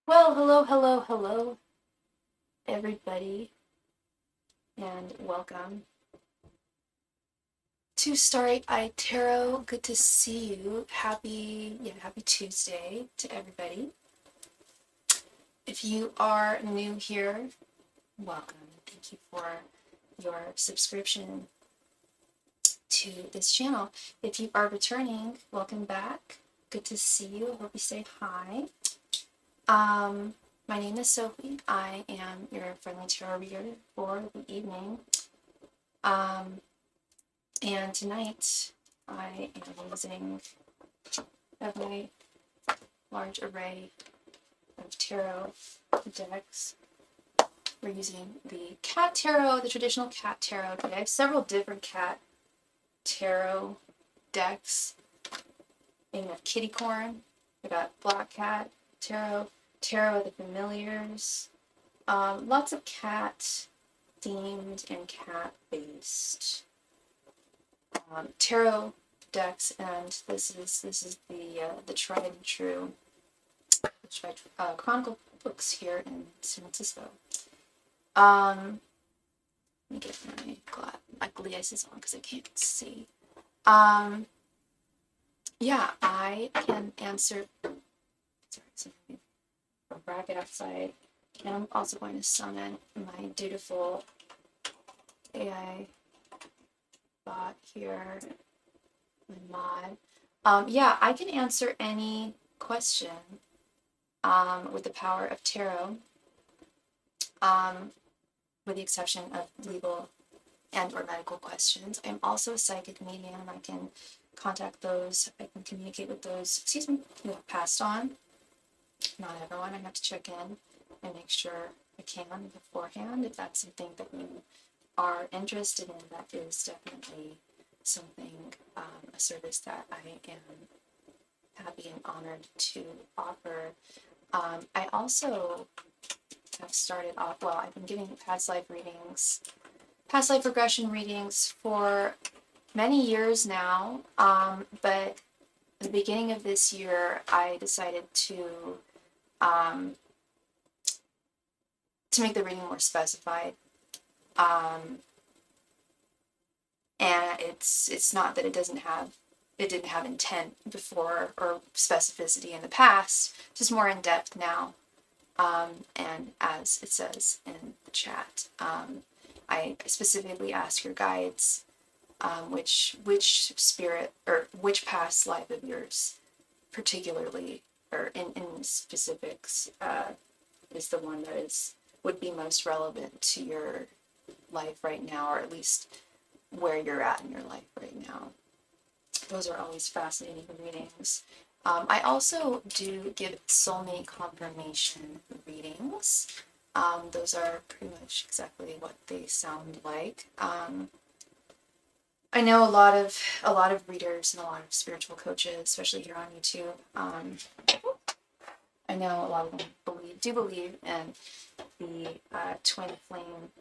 Well, hello, everybody, and welcome to Starry Tarot. Good to see you. Happy Tuesday to everybody. If you are new here, welcome. Thank you for your subscription to this channel. If you are returning, welcome back. Good to see you. I hope you say hi. My name is Sophie. I am your friendly tarot reader for the evening. And tonight I am using a very large array of tarot decks. We're using the cat tarot, the traditional cat tarot today. I have several different cat tarot decks. And we have kitty corn. We got black cat tarot, tarot of the familiars. Lots of cat themed and cat based tarot decks, and this is the tried and true Chronicle books here in San Francisco. Let me get my glasses on because I can't see. Yeah, I can answer. Sorry, a racket outside, and I'm also going to summon my dutiful AI bot here. Mod. Yeah, I can answer any question with the power of tarot, with the exception of legal and or medical questions. I'm also a psychic medium. I can contact those, I can communicate with those, who have passed on. Not everyone. I have to check in and make sure I can beforehand. If that's something that you are interested in, that is definitely something, a service that I am happy and honored to offer. I also have started off, well, I've been giving past life readings, past life regression readings for many years now, but at the beginning of this year, I decided to make the reading more specified. And it's not that it didn't have intent before or specificity in the past, just more in depth now. And as it says in the chat, I specifically ask your guides which spirit or which past life of yours particularly or in specifics is the one that would be most relevant to your life right now, or at least where you're at in your life right now. Those are always fascinating readings. I also do give soulmate confirmation readings. Those are pretty much exactly what they sound like. I know a lot of readers and a lot of spiritual coaches, especially here on YouTube. I know a lot of them believe in the twin flame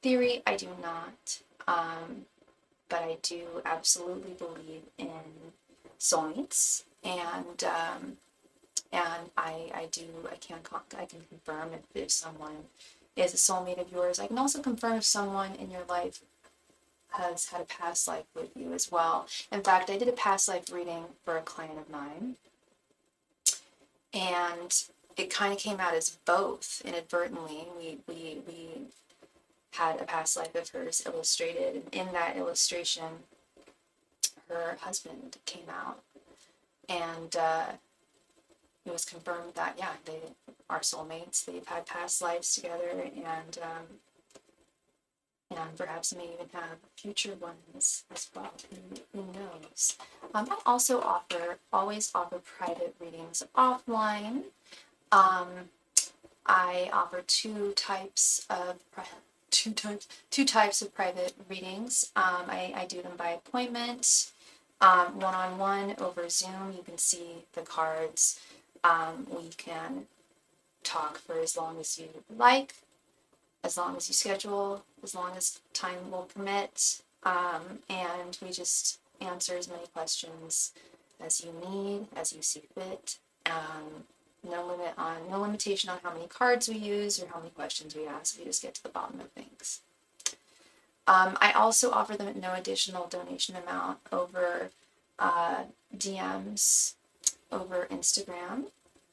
theory. I do not, but I do absolutely believe in soulmates, and I can confirm if someone is a soulmate of yours. I can also confirm if someone in your life has had a past life with you as well. In fact, I did a past life reading for a client of mine, and it kind of came out as both inadvertently. We had a past life of hers illustrated, and in that illustration, her husband came out, and it was confirmed that they are soulmates. They've had past lives together, and perhaps may even have future ones as well. Who knows? I also always offer private readings offline. I offer two types of private readings. I do them by appointment, one-on-one over Zoom. You can see the cards. We can talk for as long as you like, as long as you schedule, as long as time will permit, and we just answer as many questions as you need, as you see fit. no limitation on how many cards we use or how many questions we ask. We just get to the bottom of things. I also offer them at no additional donation amount over DMs, over Instagram,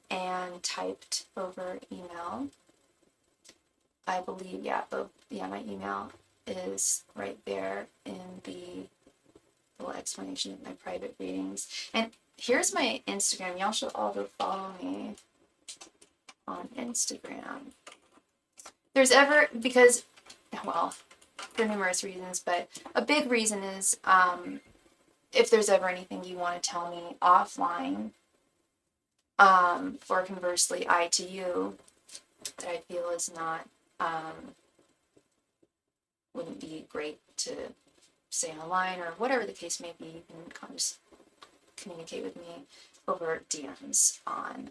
and typed over email. I believe, my email is right there in the little explanation of my private readings. And here's my Instagram. Y'all should all go follow me on Instagram. Because, well, for numerous reasons, but a big reason is if there's ever anything you want to tell me offline, or conversely, I to you, that I feel is not, wouldn't be great to say online, or whatever the case may be, you can kind of just communicate with me over DMs on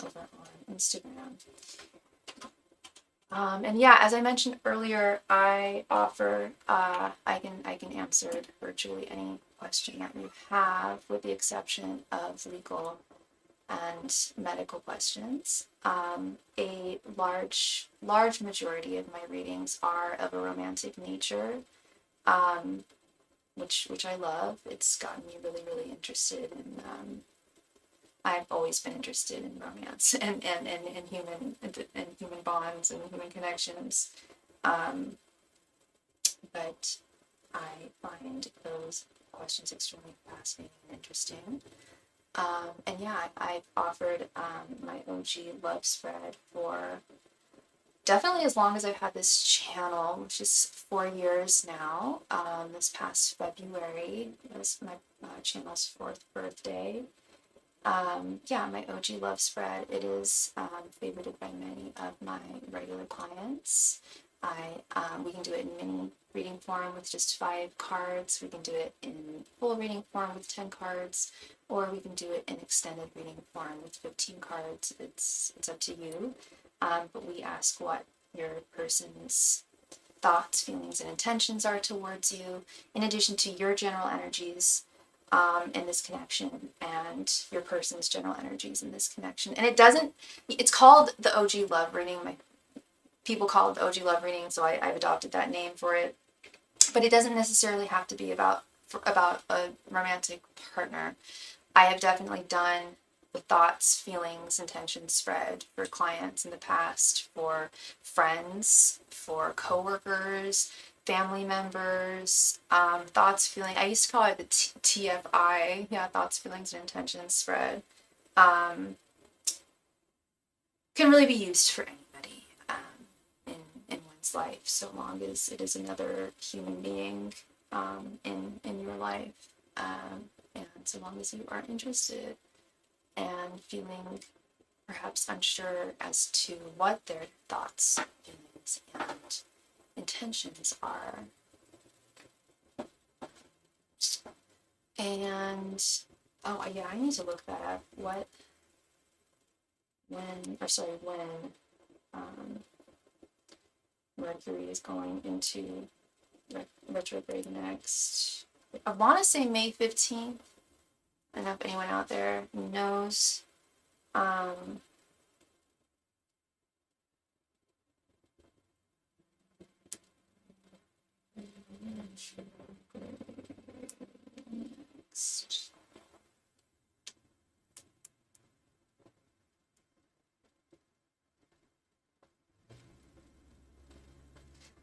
over on Instagram. And yeah, as I mentioned earlier, I offer I can answer virtually any question that you have, with the exception of legal and medical questions. A large majority of my readings are of a romantic nature, which I love. It's gotten me really interested in. I've always been interested in romance and human bonds and human connections, but I find those questions extremely fascinating and interesting. And yeah, I've offered my OG love spread for definitely as long as I've had this channel, which is 4 years now. This past February was my channel's 4th birthday. My OG love spread, it is favorited by many of my regular clients. We can do it in mini reading form with just 5 cards. We can do it in full reading form with 10 cards, or we can do it in extended reading form with 15 cards. It's up to you. But we ask what your person's thoughts, feelings, and intentions are towards you, in addition to your general energies in this connection, and your person's general energies in this connection. And it's called the OG love reading. People call it the OG love reading, so I've adopted that name for it. But it doesn't necessarily have to be about a romantic partner. I have definitely done the thoughts, feelings, intentions spread for clients in the past, for friends, for coworkers, family members, thoughts, feeling. I used to call it the TFI, thoughts, feelings, and intentions spread. Can really be used for anybody in one's life, so long as it is another human being in your life, and so long as you are interested and feeling perhaps unsure as to what their thoughts, feelings, and intentions are. And I need to look that up. When Mercury is going into retrograde next. I want to say May 15th. I don't know if anyone out there knows. Next.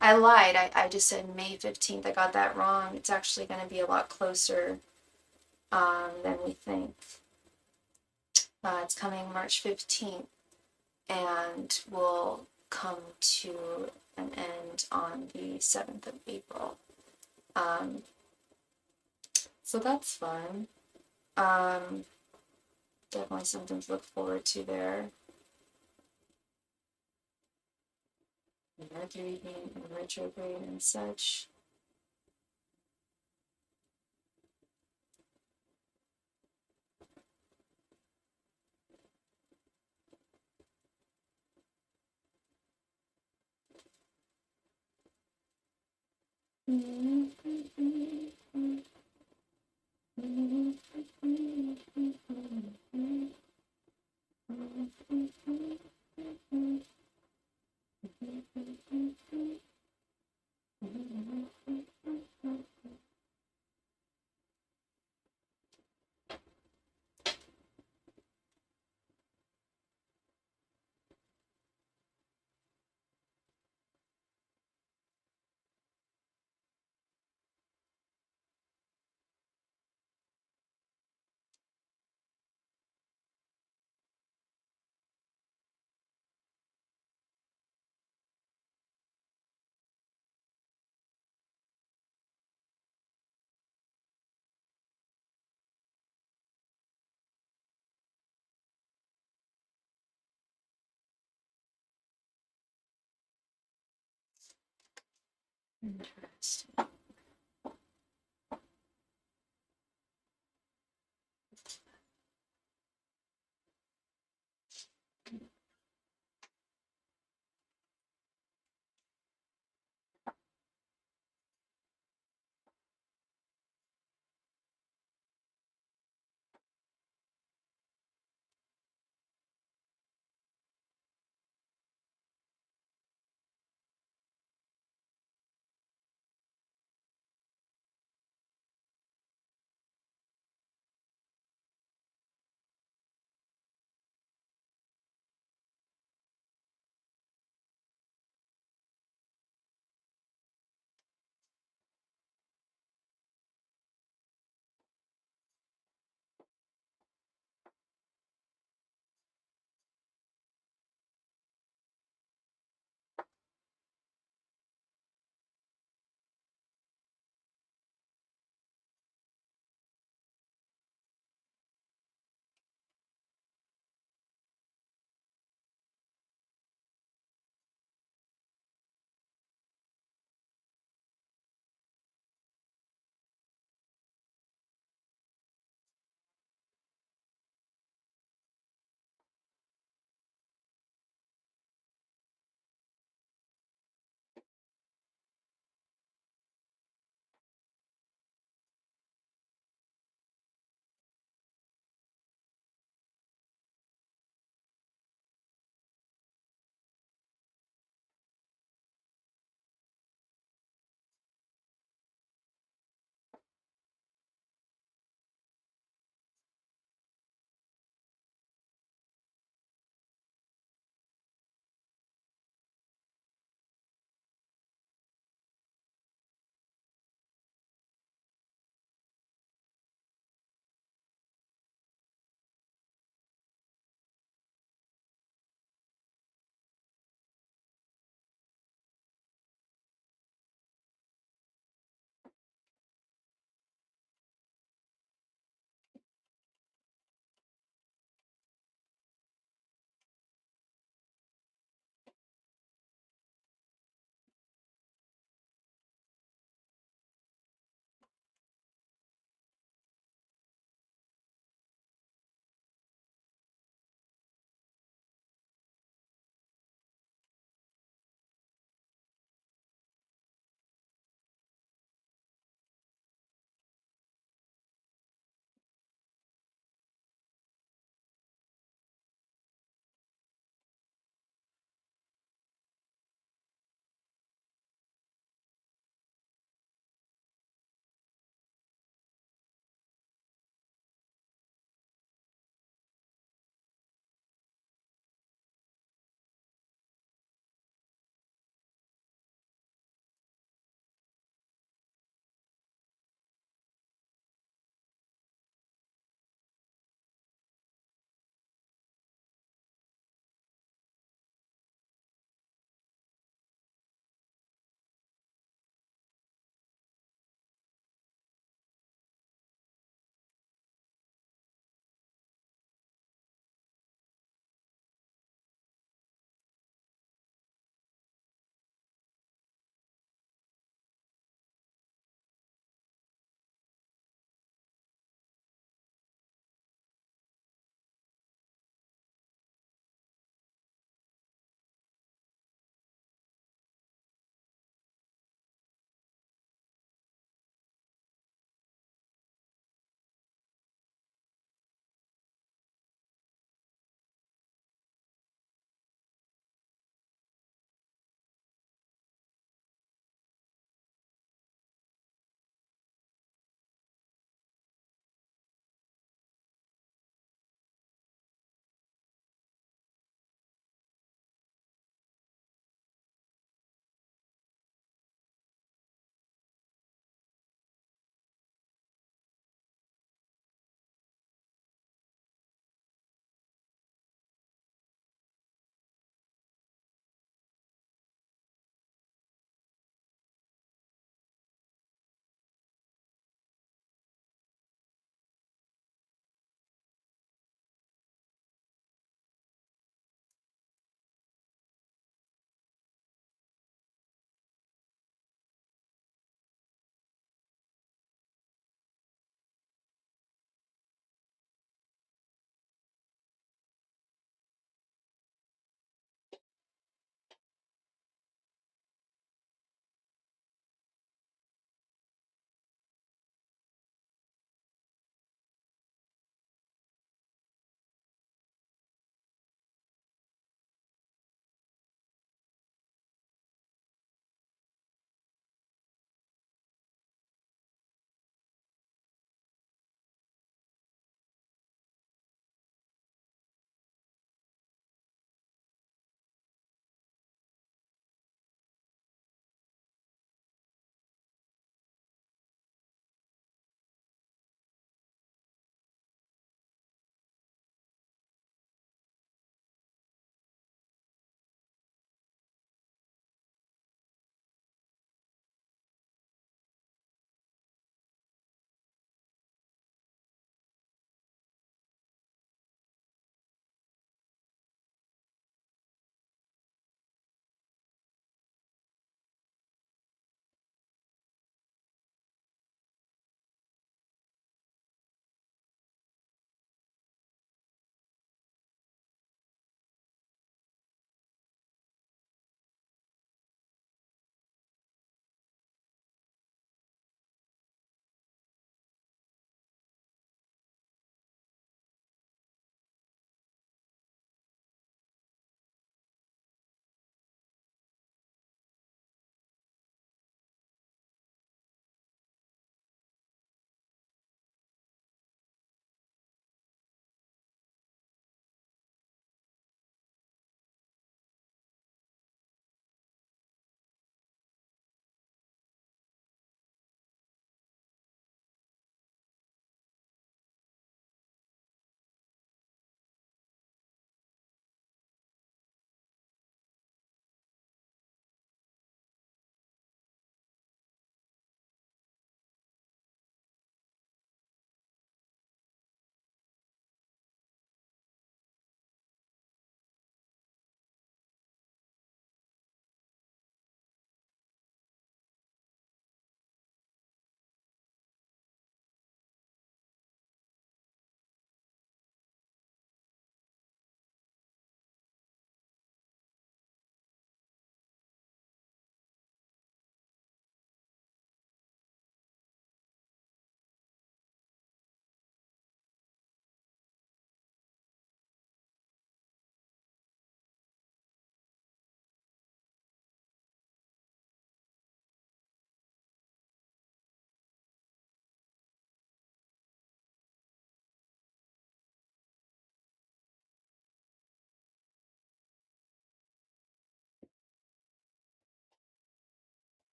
I lied. I just said May 15th. I got that wrong. It's actually going to be a lot closer than we think. It's coming March 15th and will come to an end on the 7th of April. So that's fun. Definitely something to look forward to there. Mercury being in retrograde and such. Interesting.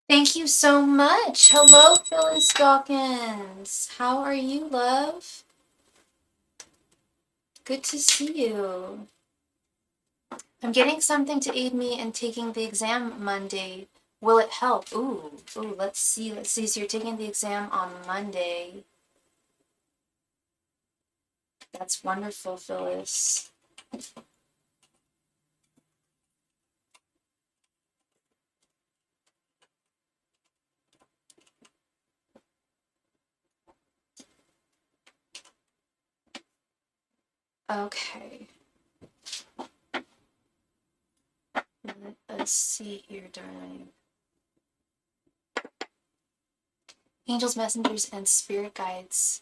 Thank you so much. Hello, Phyllis Dawkins. How are you, love? Good to see you. I'm getting something to aid me in taking the exam Monday. Will it help? Ooh, let's see. Let's see. So you're taking the exam on Monday. That's wonderful, Phyllis. Okay. Let us see here, darling. Angels, messengers, and spirit guides.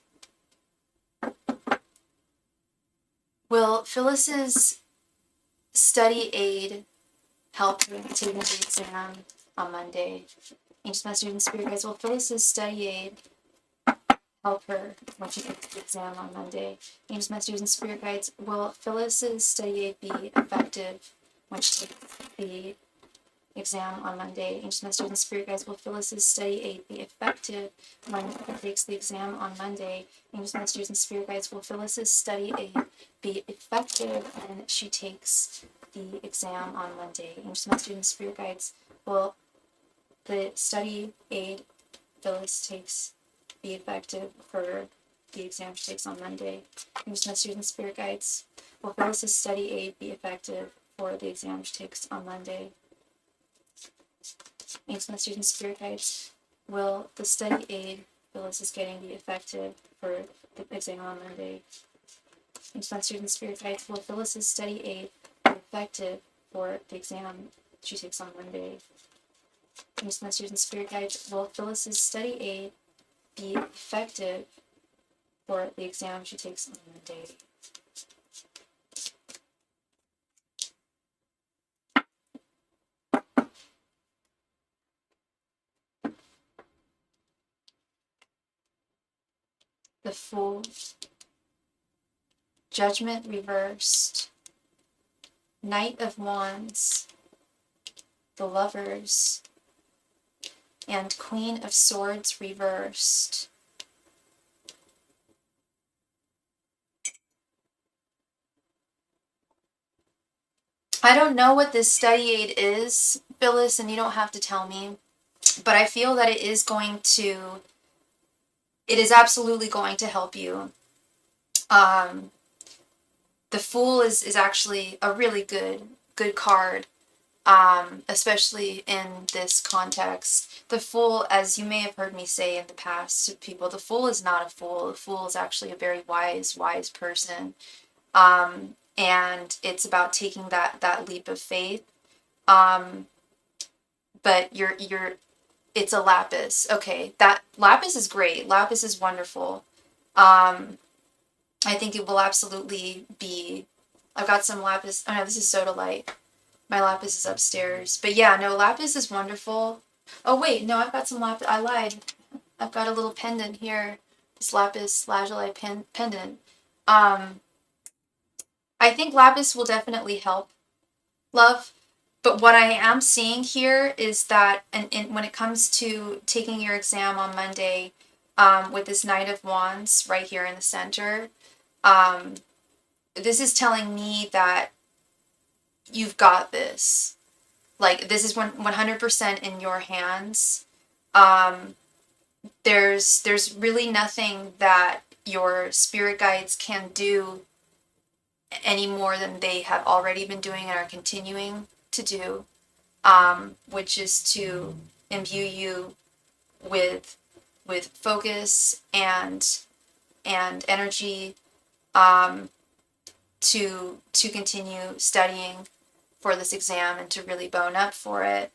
Will Phyllis's study aid help her taking the exam on Monday? Angels, messengers, and spirit guides. Will Phyllis's study aid help her when she takes the exam on Monday? Angels, messengers, and spirit guides. Will Phyllis's study aid be effective when she takes the exam on Monday? Angels, messengers, and spirit guides. Will Phyllis's study aid be effective when she takes the exam on Monday? Angels, messengers, and spirit guides. Will Phyllis's study aid be effective when she takes the exam on Monday? Angels, messengers, and spirit guides. Will the study aid Phyllis takes be effective for the exam she takes on Monday? Angels, messengers, and spirit guides. Will Phyllis's study aid be effective for the exam she takes on Monday? Angels, messengers, and spirit guides. Will the study aid Phyllis is getting be effective for the exam on Monday? Angels, messengers, and spirit guides. Will Phyllis's study aid be effective for the exam she takes on Monday? Angels, messengers, and spirit guides. Will Phyllis's study aid be effective for the exam she takes on Monday? The Fool, Judgment reversed, Knight of Wands, the Lovers, and Queen of Swords reversed. I don't know what this study aid is, Phyllis, and you don't have to tell me, but I feel that it is absolutely going to help you. The Fool is actually a really good card, especially in this context. The Fool, as you may have heard me say in the past to people, the Fool is not a fool. The Fool is actually a very wise person. And it's about taking that leap of faith. But it's a lapis. Okay, that lapis is great. Lapis is wonderful. I think it will absolutely be. I've got some lapis. Oh no, this is sodalite. My lapis is upstairs. But yeah, no, lapis is wonderful. Oh wait, no, I've got some lapis. I lied. I've got a little pendant here. This lapis lazuli pendant. I think lapis will definitely help, love. But what I am seeing here is that, and when it comes to taking your exam on Monday, with this Knight of Wands right here in the center, this is telling me that you've got this. Like, this is 100% in your hands. There's really nothing that your spirit guides can do any more than they have already been doing and are continuing to do, which is to imbue you with focus and energy, to continue studying for this exam and to really bone up for it.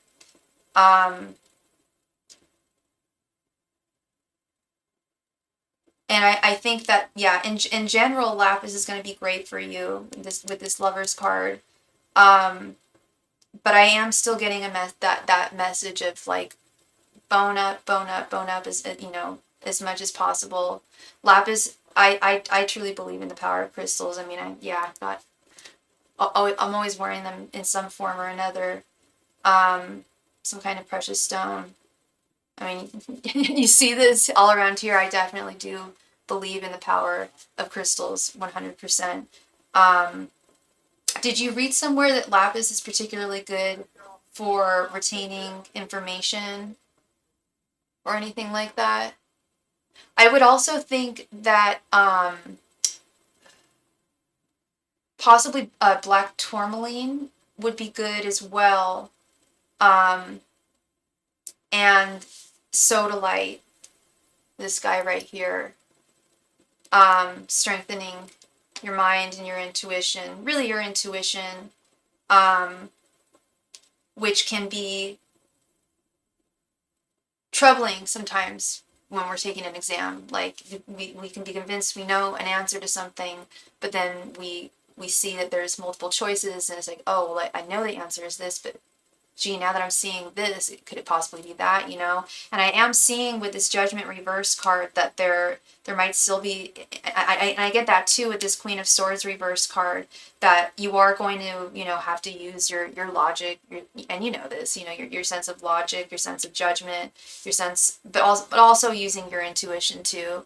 And I think that, yeah, in general, lapis is going to be great for you with this Lover's card. But I am still getting that message of like, bone up as as much as possible. Lapis, I truly believe in the power of crystals. I mean, I'm always wearing them in some form or another. Some kind of precious stone. I mean, you see this all around here. I definitely do believe in the power of crystals 100%. Did you read somewhere that lapis is particularly good for retaining information or anything like that? I would also think that possibly black tourmaline would be good as well. Um, and sodalite, this guy right here, strengthening your mind and your intuition, really your intuition, which can be troubling sometimes when we're taking an exam. Like we can be convinced we know an answer to something, but then we see that there's multiple choices, and it's like, oh, well, I know the answer is this, but gee, now that I'm seeing this, could it possibly be that, you know? And I am seeing with this Judgment Reverse card that there might still be, I get that too with this Queen of Swords Reverse card, that you are going to, you know, have to use your logic, and you know this, you know, your sense of logic, your sense of judgment, your sense, but also using your intuition too.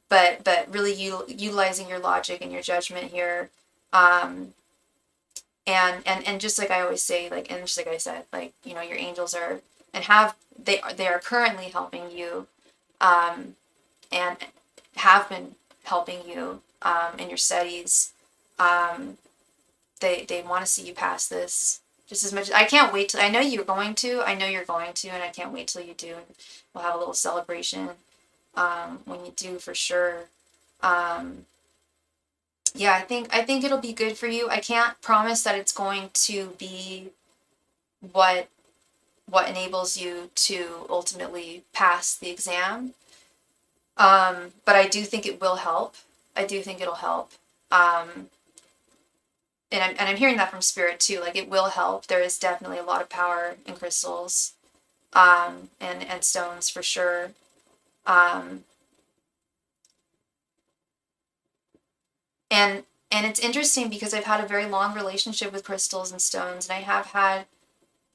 But really utilizing your logic and your judgment here. And just like I always say, like, and just like I said, like, you know, your angels are, and they are currently helping you, and have been helping you, in your studies. They want to see you pass this just as much. I can't wait till, I know you're going to, and I can't wait till you do. We'll have a little celebration, when you do, for sure. Yeah, I think it'll be good for you. I can't promise that it's going to be what enables you to ultimately pass the exam. But I do think it will help. I do think it'll help. And I'm hearing that from spirit too. Like, it will help. There is definitely a lot of power in crystals, and stones for sure. Um, and it's interesting because I've had a very long relationship with crystals and stones, and I have had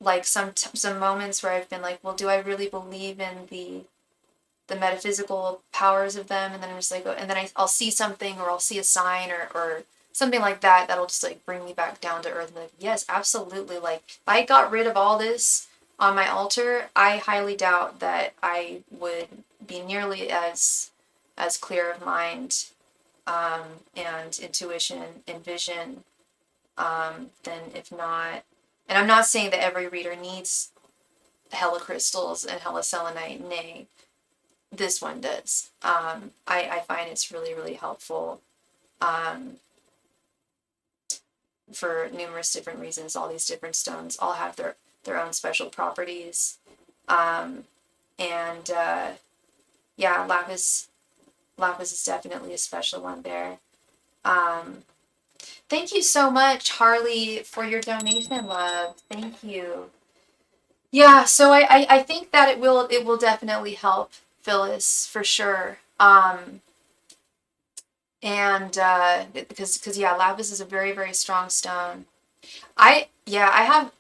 like some moments where I've been like, well, do I really believe in the metaphysical powers of them? And then I'm just like, oh, and then I'll see something, or I'll see a sign, or something like that, that'll just like bring me back down to earth. And like, yes, absolutely. Like, if I got rid of all this on my altar, I highly doubt that I would be nearly as clear of mind, and intuition and vision, than if not. And I'm not saying that every reader needs hella crystals and hella selenite. Nay, this one does. I find it's really, really helpful, for numerous different reasons. All these different stones all have their own special properties. And yeah, lapis is definitely a special one there. Thank you so much, Harley, for your donation, love. Thank you. Yeah, so I think that it will definitely help Phyllis for sure. And because yeah, lapis is a very, very strong stone. I have,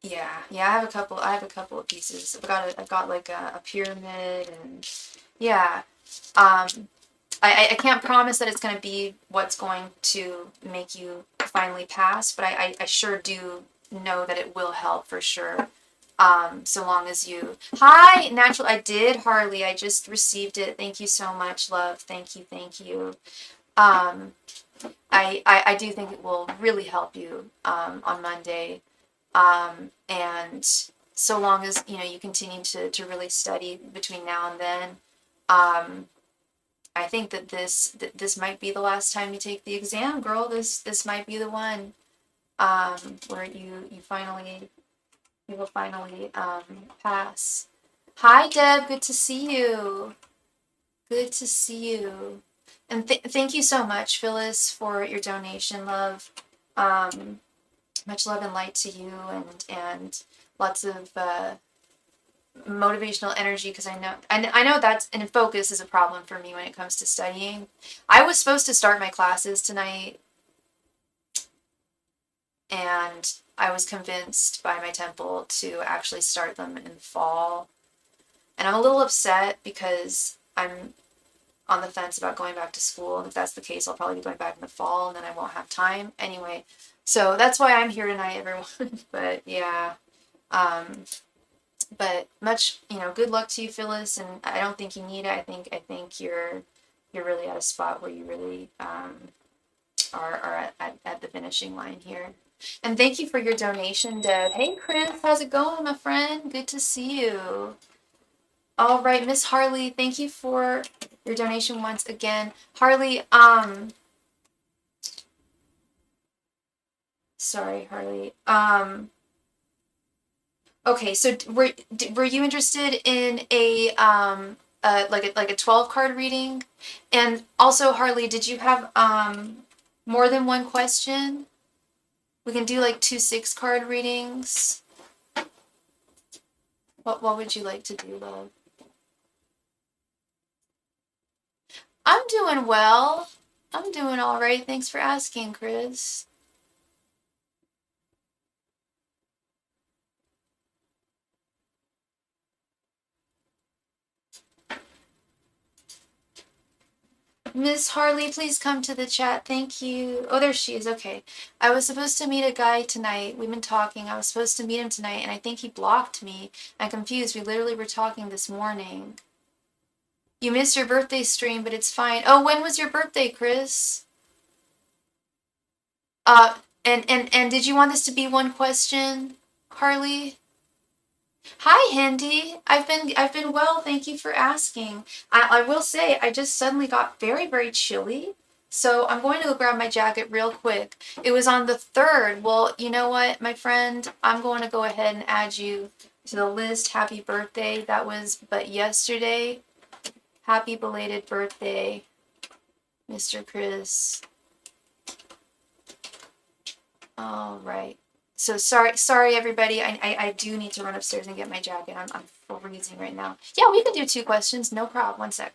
I have a couple of pieces. I've got like a pyramid, and yeah. I can't promise that it's going to be what's going to make you finally pass, but I sure do know that it will help for sure. So long as you... Hi, Natural. I did, Harley. I just received it. Thank you so much, love. Thank you, thank you. I do think it will really help you, on Monday. And so long as, you know, you continue to really study between now and then, I think that this might be the last time you take the exam, girl. This might be the one, where you will finally pass. Hi, Deb. Good to see you. Good to see you. And thank you so much, Phyllis, for your donation, love. Much love and light to you, and lots of motivational energy, because I know that's, and focus is a problem for me when it comes to studying. I was supposed to start my classes tonight, and I was convinced by my temple to actually start them in the fall. And I'm a little upset because I'm on the fence about going back to school. And if that's the case, I'll probably be going back in the fall and then I won't have time anyway. So that's why I'm here tonight, everyone. But yeah, but much, good luck to you, Phyllis. And I don't think you need it. I think you're really at a spot where you really are at the finishing line here. And thank you for your donation, Deb. Hey, Chris, how's it going, my friend? Good to see you. All right, Miss Harley, thank you for your donation once again. Harley, sorry, Harley. Okay, so were you interested in a like a 12 card reading? And also, Harley, did you have more than one question? We can do like 2 6-card readings. What would you like to do, love? I'm doing well. I'm doing all right. Thanks for asking, Chris. Miss Harley, please come to the chat. Thank you. Oh, there she is. Okay. I was supposed to meet a guy tonight. We've been talking. I was supposed to meet him tonight, and I think he blocked me. I'm confused. We literally were talking this morning. You missed your birthday stream, but it's fine. Oh, when was your birthday, Chris? And did you want this to be one question, Harley? Hi, Handy. I've been well. Thank you for asking. I will say I just suddenly got very, very chilly. So I'm going to go grab my jacket real quick. It was on the 3rd. Well, you know what, my friend? I'm going to go ahead and add you to the list. Happy birthday. That was but yesterday. Happy belated birthday, Mr. Chris. All right. So sorry everybody. I do need to run upstairs and get my jacket. I'm freezing right now. Yeah, we can do 2 questions. No problem. One sec.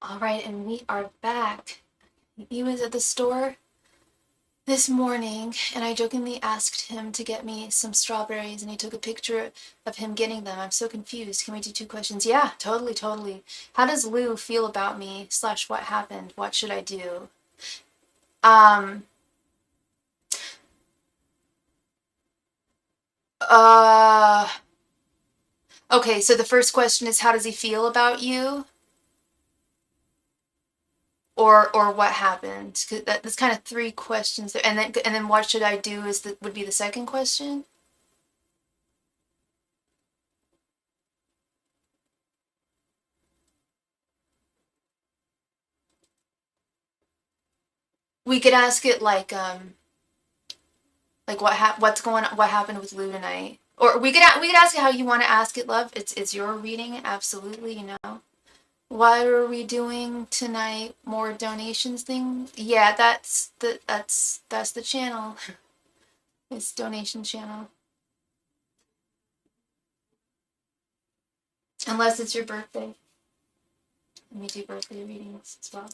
All right, and we are back. He was at the store this morning, and I jokingly asked him to get me some strawberries, and he took a picture of him getting them. I'm so confused. Can we do 2 questions? Yeah, totally, totally. How does Lou feel about me / what happened? What should I do? Um, uh, okay, so the first question is, how does he feel about you? Or what happened? 'Cause that's kind of 3 questions there. And then what should I do would be the second question. We could ask it like what happened with Lou tonight, or we could ask it how you want to ask it, love. It's your reading, absolutely. What are we doing tonight? More donations thing? Yeah, that's the channel. It's donation channel. Unless it's your birthday. Let me do birthday readings as well.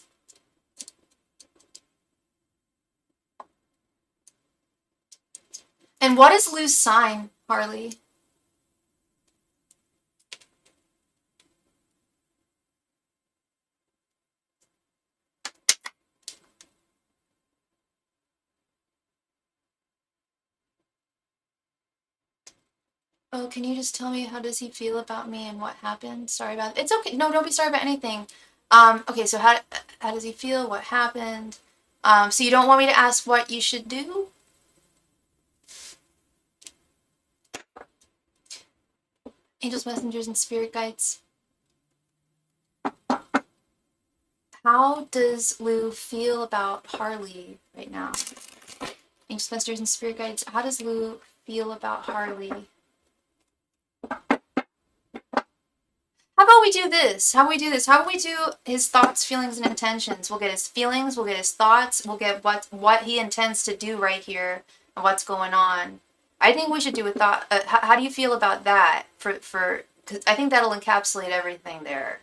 And what is Lou's sign, Harley? Oh, can you just tell me how does he feel about me and what happened? Sorry about it. It's okay. No, don't be sorry about anything. Okay, so how does he feel? What happened? So you don't want me to ask what you should do? Angels, messengers, and spirit guides. How does Lou feel about Harley right now? Angels, messengers, and spirit guides. How does Lou feel about Harley? How about we do this? How about we do his thoughts, feelings, and intentions? We'll get his feelings, we'll get his thoughts, we'll get what he intends to do right here and what's going on. I think we should do a thought. How do you feel about that? Because I think that'll encapsulate everything there.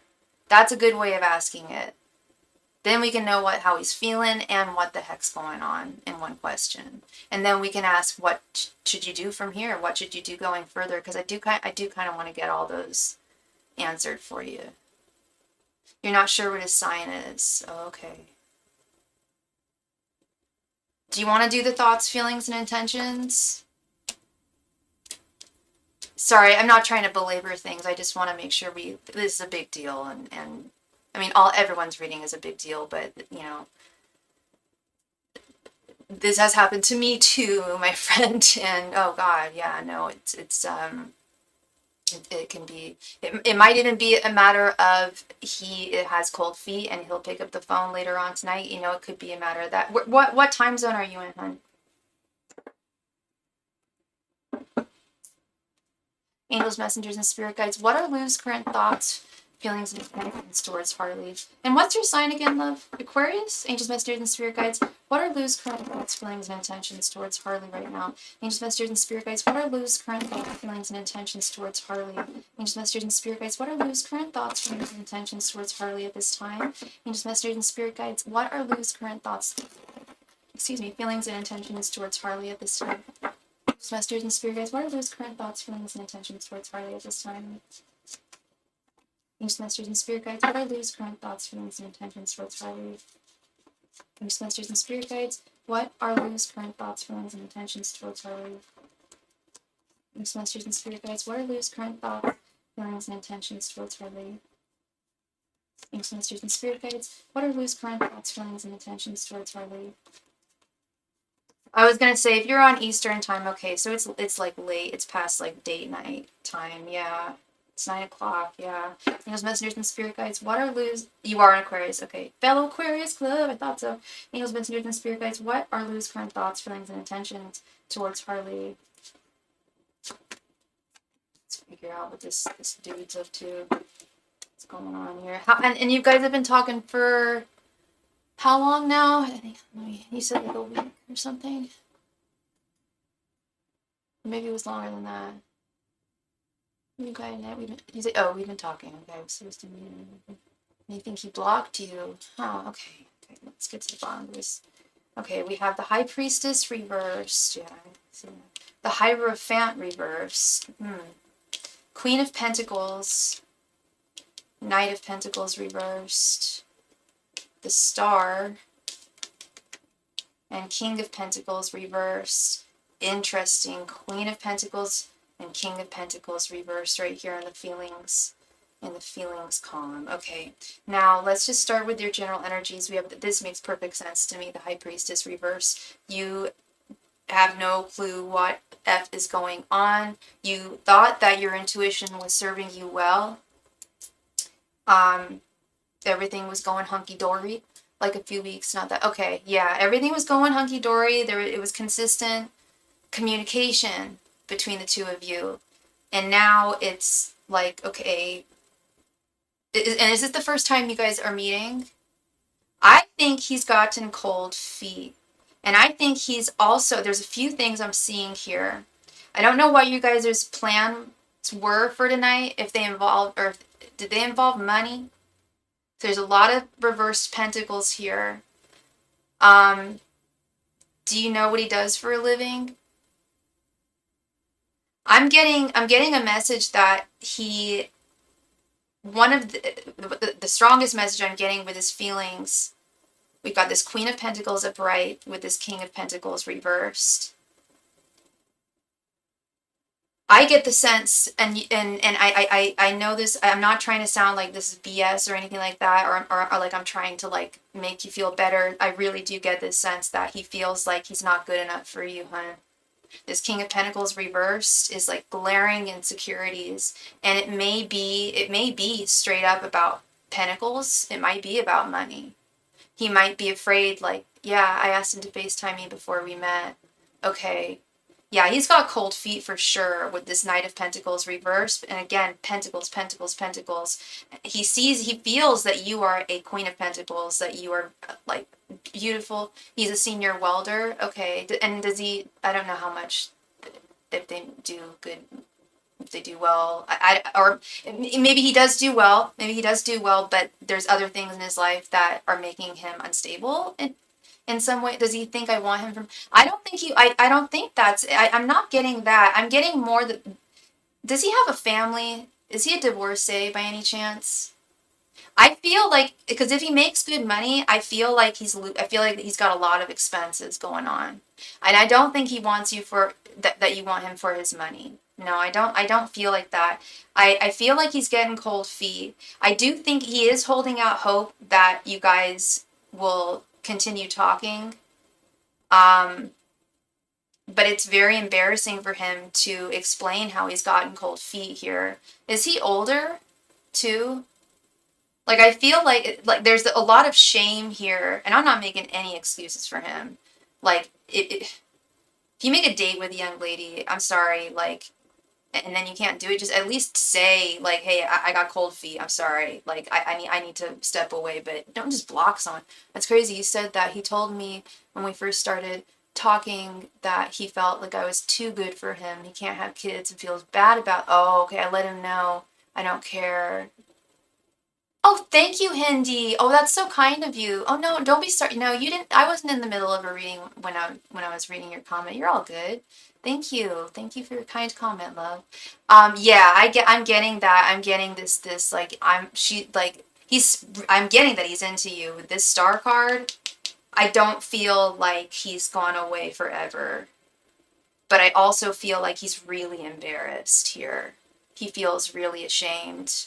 That's a good way of asking it. Then we can know how he's feeling and what the heck's going on in one question. And then we can ask, what should you do from here? What should you do going further? Because I do kind of want to get all those answered for you. You're not sure what his sign is. Oh, okay. Do you want to do the thoughts, feelings, and intentions? Sorry, I'm not trying to belabor things. I just want to make sure this is a big deal, and I mean, everyone's reading is a big deal, but you know, this has happened to me too, my friend, and oh God, yeah, no, it can be, it might even be a matter of it has cold feet and he'll pick up the phone later on tonight. You know, it could be a matter of that. What time zone are you in, hon? Angels, messengers, and spirit guides. What are Lou's current thoughts, feelings, and intentions towards Harley? And what's your sign again, love? Aquarius? Angels, messengers, and spirit guides. What are Lou's current thoughts, feelings, and intentions towards Harley right now? Angels, messengers, and spirit guides. What are Lou's current thoughts, feelings, and intentions towards Harley? Angels, messengers, and spirit guides. What are Lou's current thoughts, feelings, and intentions towards Harley at this time? Angels, messengers, and spirit guides. What are Lou's current thoughts, feelings, and intentions towards Harley at this time? Masters and spirit guides, what are Lou's current thoughts, feelings, and intentions towards Harley at this time? Angels, masters, and spirit guides, what are Lou's current thoughts, feelings, and intentions towards Harley? Angels, masters, and spirit guides, what are Lou's current thoughts, feelings, and intentions towards Harley? Angels, masters, and spirit guides, what are Lou's current thoughts, feelings, and intentions towards Harley? Angels, masters, and spirit guides, what are Lou's current thoughts, feelings, and intentions towards Harley? I was gonna say, if you're on Eastern time, okay, so it's like late, it's past like date night time, yeah. It's 9 o'clock, yeah. Angels, messengers, and spirit guides, what are Lou's, you are an Aquarius, okay. Fellow Aquarius Club, I thought so. Angels, messengers, and spirit guides, what are Lou's current thoughts, feelings, and intentions towards Harley? Let's figure out what this dude's up to. What's going on here? And you guys have been talking for how long now? I think you said like a week or something. Maybe it was longer than that. You guys, we've been talking. Okay, I was supposed to meet him. And you think he blocked you? Huh? Okay. Okay, let's get to the bottom of this. Okay, we have the High Priestess reversed. Yeah. The Hierophant reversed. Queen of Pentacles. Knight of Pentacles reversed. The Star. And King of Pentacles reversed. Interesting. Queen of Pentacles and King of Pentacles reversed right here in the feelings column. Okay, now let's just start with your general energies. This makes perfect sense to me. The High Priestess reverse. You have no clue what F is going on. You thought that your intuition was serving you well. Everything was going hunky-dory. Like a few weeks, not that. Okay, yeah, everything was going hunky-dory. It was consistent communication between the two of you. And now it's like, okay, and is this the first time you guys are meeting? I think he's gotten cold feet. And I think he's also, there's a few things I'm seeing here. I don't know what you guys' plans were for tonight, if they involved, or did they involve money? There's a lot of reversed pentacles here. Do you know what he does for a living? I'm getting a message that one of the strongest message I'm getting with his feelings, we've got this Queen of Pentacles upright with this King of Pentacles reversed. I get the sense, and I know this. I'm not trying to sound like this is BS or anything like that, or like I'm trying to like make you feel better. I really do get this sense that he feels like he's not good enough for you, hun. This King of Pentacles reversed is like glaring insecurities, and it may be straight up about Pentacles. It might be about money. He might be afraid, like, yeah, I asked him to FaceTime me before we met. Okay. Yeah, he's got cold feet for sure with this Knight of Pentacles reversed. And again, Pentacles, Pentacles, Pentacles. He feels that you are a Queen of Pentacles, that you are like beautiful. He's a senior welder. Okay. And does he, I don't know how much, if they do good, if they do well, or maybe he does do well. Maybe he does do well, but there's other things in his life that are making him unstable in some way. Does he think I want him from, I don't think I don't think I'm not getting that. I'm getting more that, does he have a family? Is he a divorcee by any chance? I feel like, because if he makes good money, I feel like he's got a lot of expenses going on. And I don't think he wants you for, that you want him for his money. No, I don't feel like that. I feel like he's getting cold feet. I do think he is holding out hope that you guys will continue talking. Um, but it's very embarrassing for him to explain how he's gotten cold feet here. Is he older too? Like, I feel like there's a lot of shame here, and I'm not making any excuses for him. Like, if you make a date with a young lady, I'm sorry, like, and then you can't do it, just at least say, like, hey, I got cold feet, I'm sorry, like, I need to step away, but don't just block someone. That's crazy. You said that he told me when we first started talking that he felt like I was too good for him. He can't have kids and feels bad about, oh, okay, I let him know. I don't care. Oh, thank you, Hindi. Oh, that's so kind of you. Oh no, don't be sorry. No, you didn't. I wasn't in the middle of a reading when I was reading your comment. You're all good. Thank you. Thank you for your kind comment, love. Yeah, I'm getting that. I'm getting this like I'm getting that he's into you. With this star card, I don't feel like he's gone away forever. But I also feel like he's really embarrassed here. He feels really ashamed.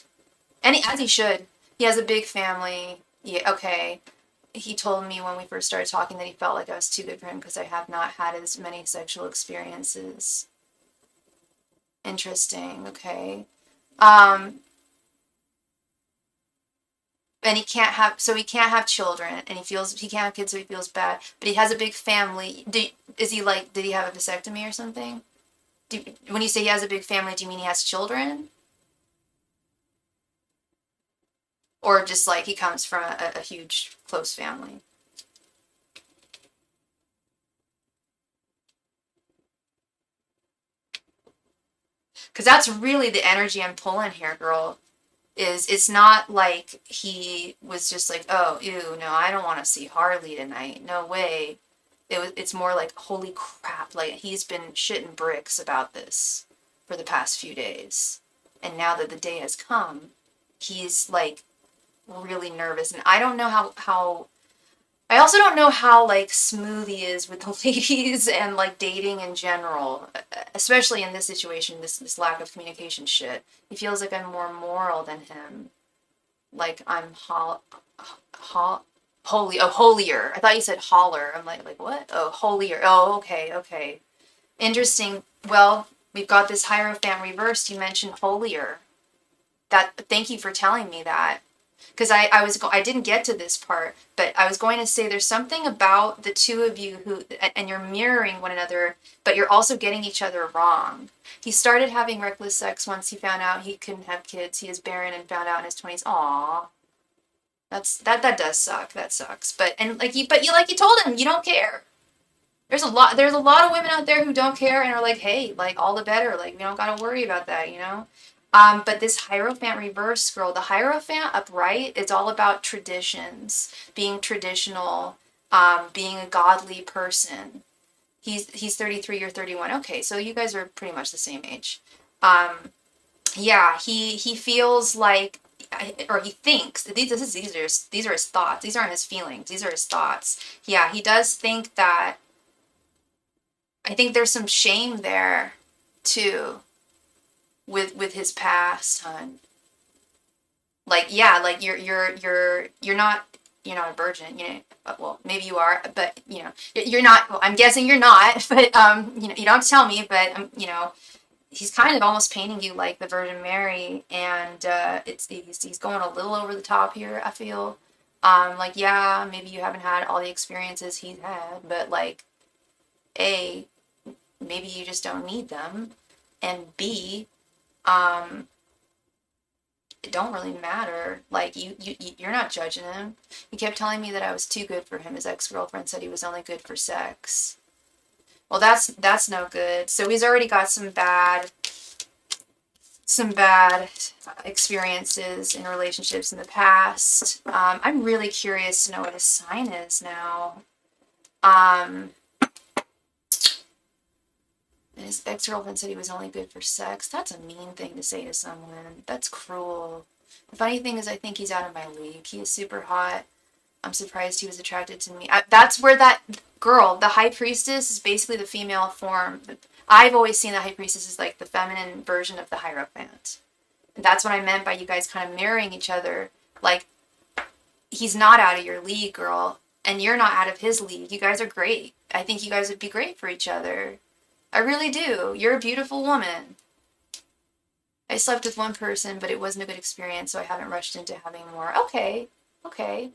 And as he should. He has a big family. Yeah, okay. He told me when we first started talking that he felt like I was too good for him because I have not had as many sexual experiences. Interesting. Okay. Um, and he can't have children, and he can't have kids, so he feels bad. But he has a big family. Did he have a vasectomy or something? When you say he has a big family, do you mean he has children? Or just like he comes from a huge, close family? Because that's really the energy I'm pulling here, girl. Is it's not like he was just like, oh, ew, no, I don't want to see Harley tonight. No way. It's more like, holy crap, like he's been shitting bricks about this for the past few days. And now that the day has come, he's like really nervous. And I don't know how I also don't know how like smooth he is with the ladies and like dating in general, especially in this situation, this lack of communication shit. He feels like I'm more moral than him. Like I'm holier. I thought you said holler. I'm like what? Oh, holier. Oh, okay, okay. Interesting. Well, we've got this Hierophant reversed. You mentioned holier. Thank you for telling me that. Because I didn't get to this part, but I was going to say there's something about the two of you and you're mirroring one another, but you're also getting each other wrong. He started having reckless sex once he found out he couldn't have kids. He is barren and found out in his 20s. Aww. That does suck. That sucks. But you told him you don't care. There's a lot of women out there who don't care and are like, hey, like all the better, like we don't gotta worry about that, you know? But this Hierophant reverse, girl, the Hierophant upright, it's all about traditions, being traditional, being a godly person. He's 33, you're 31. Okay, so you guys are pretty much the same age. Yeah, he feels like, or he thinks these are his thoughts. These aren't his feelings. These are his thoughts. Yeah, he does think that. I think there's some shame there too with his past, hon. Like, yeah, like you're not a virgin, you know. Well, maybe you are, but you know, you're not. Well, I'm guessing you're not, but you know, you don't have to tell me, but you know, he's kind of almost painting you like the Virgin Mary, and he's going a little over the top here, I feel. Like, yeah, maybe you haven't had all the experiences he's had, but like, A, maybe you just don't need them, and B, um, it don't really matter. Like, you're not judging him. He kept telling me that I was too good for him. His ex-girlfriend said he was only good for sex. Well, that's no good. So he's already got some bad experiences in relationships in the past. I'm really curious to know what his sign is now. And his ex-girlfriend said he was only good for sex. That's a mean thing to say to someone. That's cruel. The funny thing is, I think he's out of my league. He is super hot. I'm surprised he was attracted to me. That's where that girl, the high priestess, is basically the female form. I've always seen the high priestess as like the feminine version of the Hierophant. And that's what I meant by you guys kind of mirroring each other. Like, he's not out of your league, girl, and you're not out of his league. You guys are great. I think you guys would be great for each other. I really do. You're a beautiful woman. I slept with one person, but it wasn't a good experience, so I haven't rushed into having more. Okay. Okay.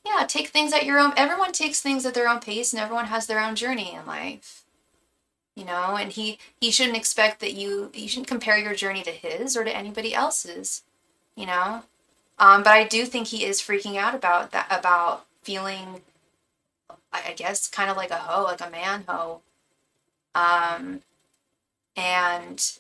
Yeah, take things at your own. Everyone takes things at their own pace, and everyone has their own journey in life. You know, and he shouldn't expect that you shouldn't compare your journey to his or to anybody else's, you know? But I do think he is freaking out about that, about feeling, I guess, kind of like a hoe, like a man hoe. Um, and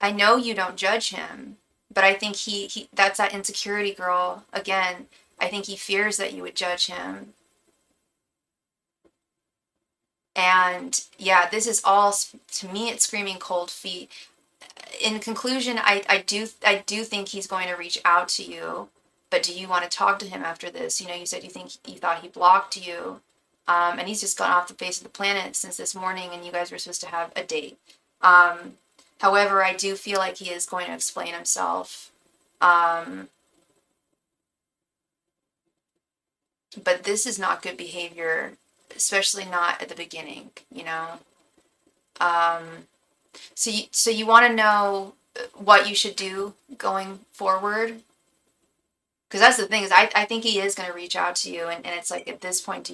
I know you don't judge him, but I think he that's that insecurity, girl. Again, I think he fears that you would judge him. And yeah, this is all, to me, it's screaming cold feet. In conclusion, I do think he's going to reach out to you, but do you want to talk to him after this? You know, you said you thought he blocked you, and he's just gone off the face of the planet since this morning, and you guys were supposed to have a date. Um, However, I do feel like he is going to explain himself. Um, but this is not good behavior, especially not at the beginning, you know? Um, so you want to know what you should do going forward? Because that's the thing is I think he is going to reach out to you, and it's like at this point,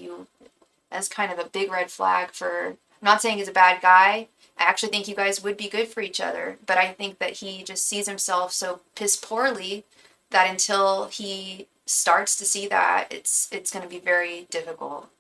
that's kind of a big red flag for, I'm not saying he's a bad guy. I actually think you guys would be good for each other, but I think that he just sees himself so piss poorly that until he starts to see that, it's going to be very difficult.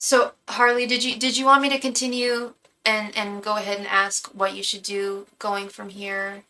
So, Harley, did you want me to continue and go ahead and ask what you should do going from here?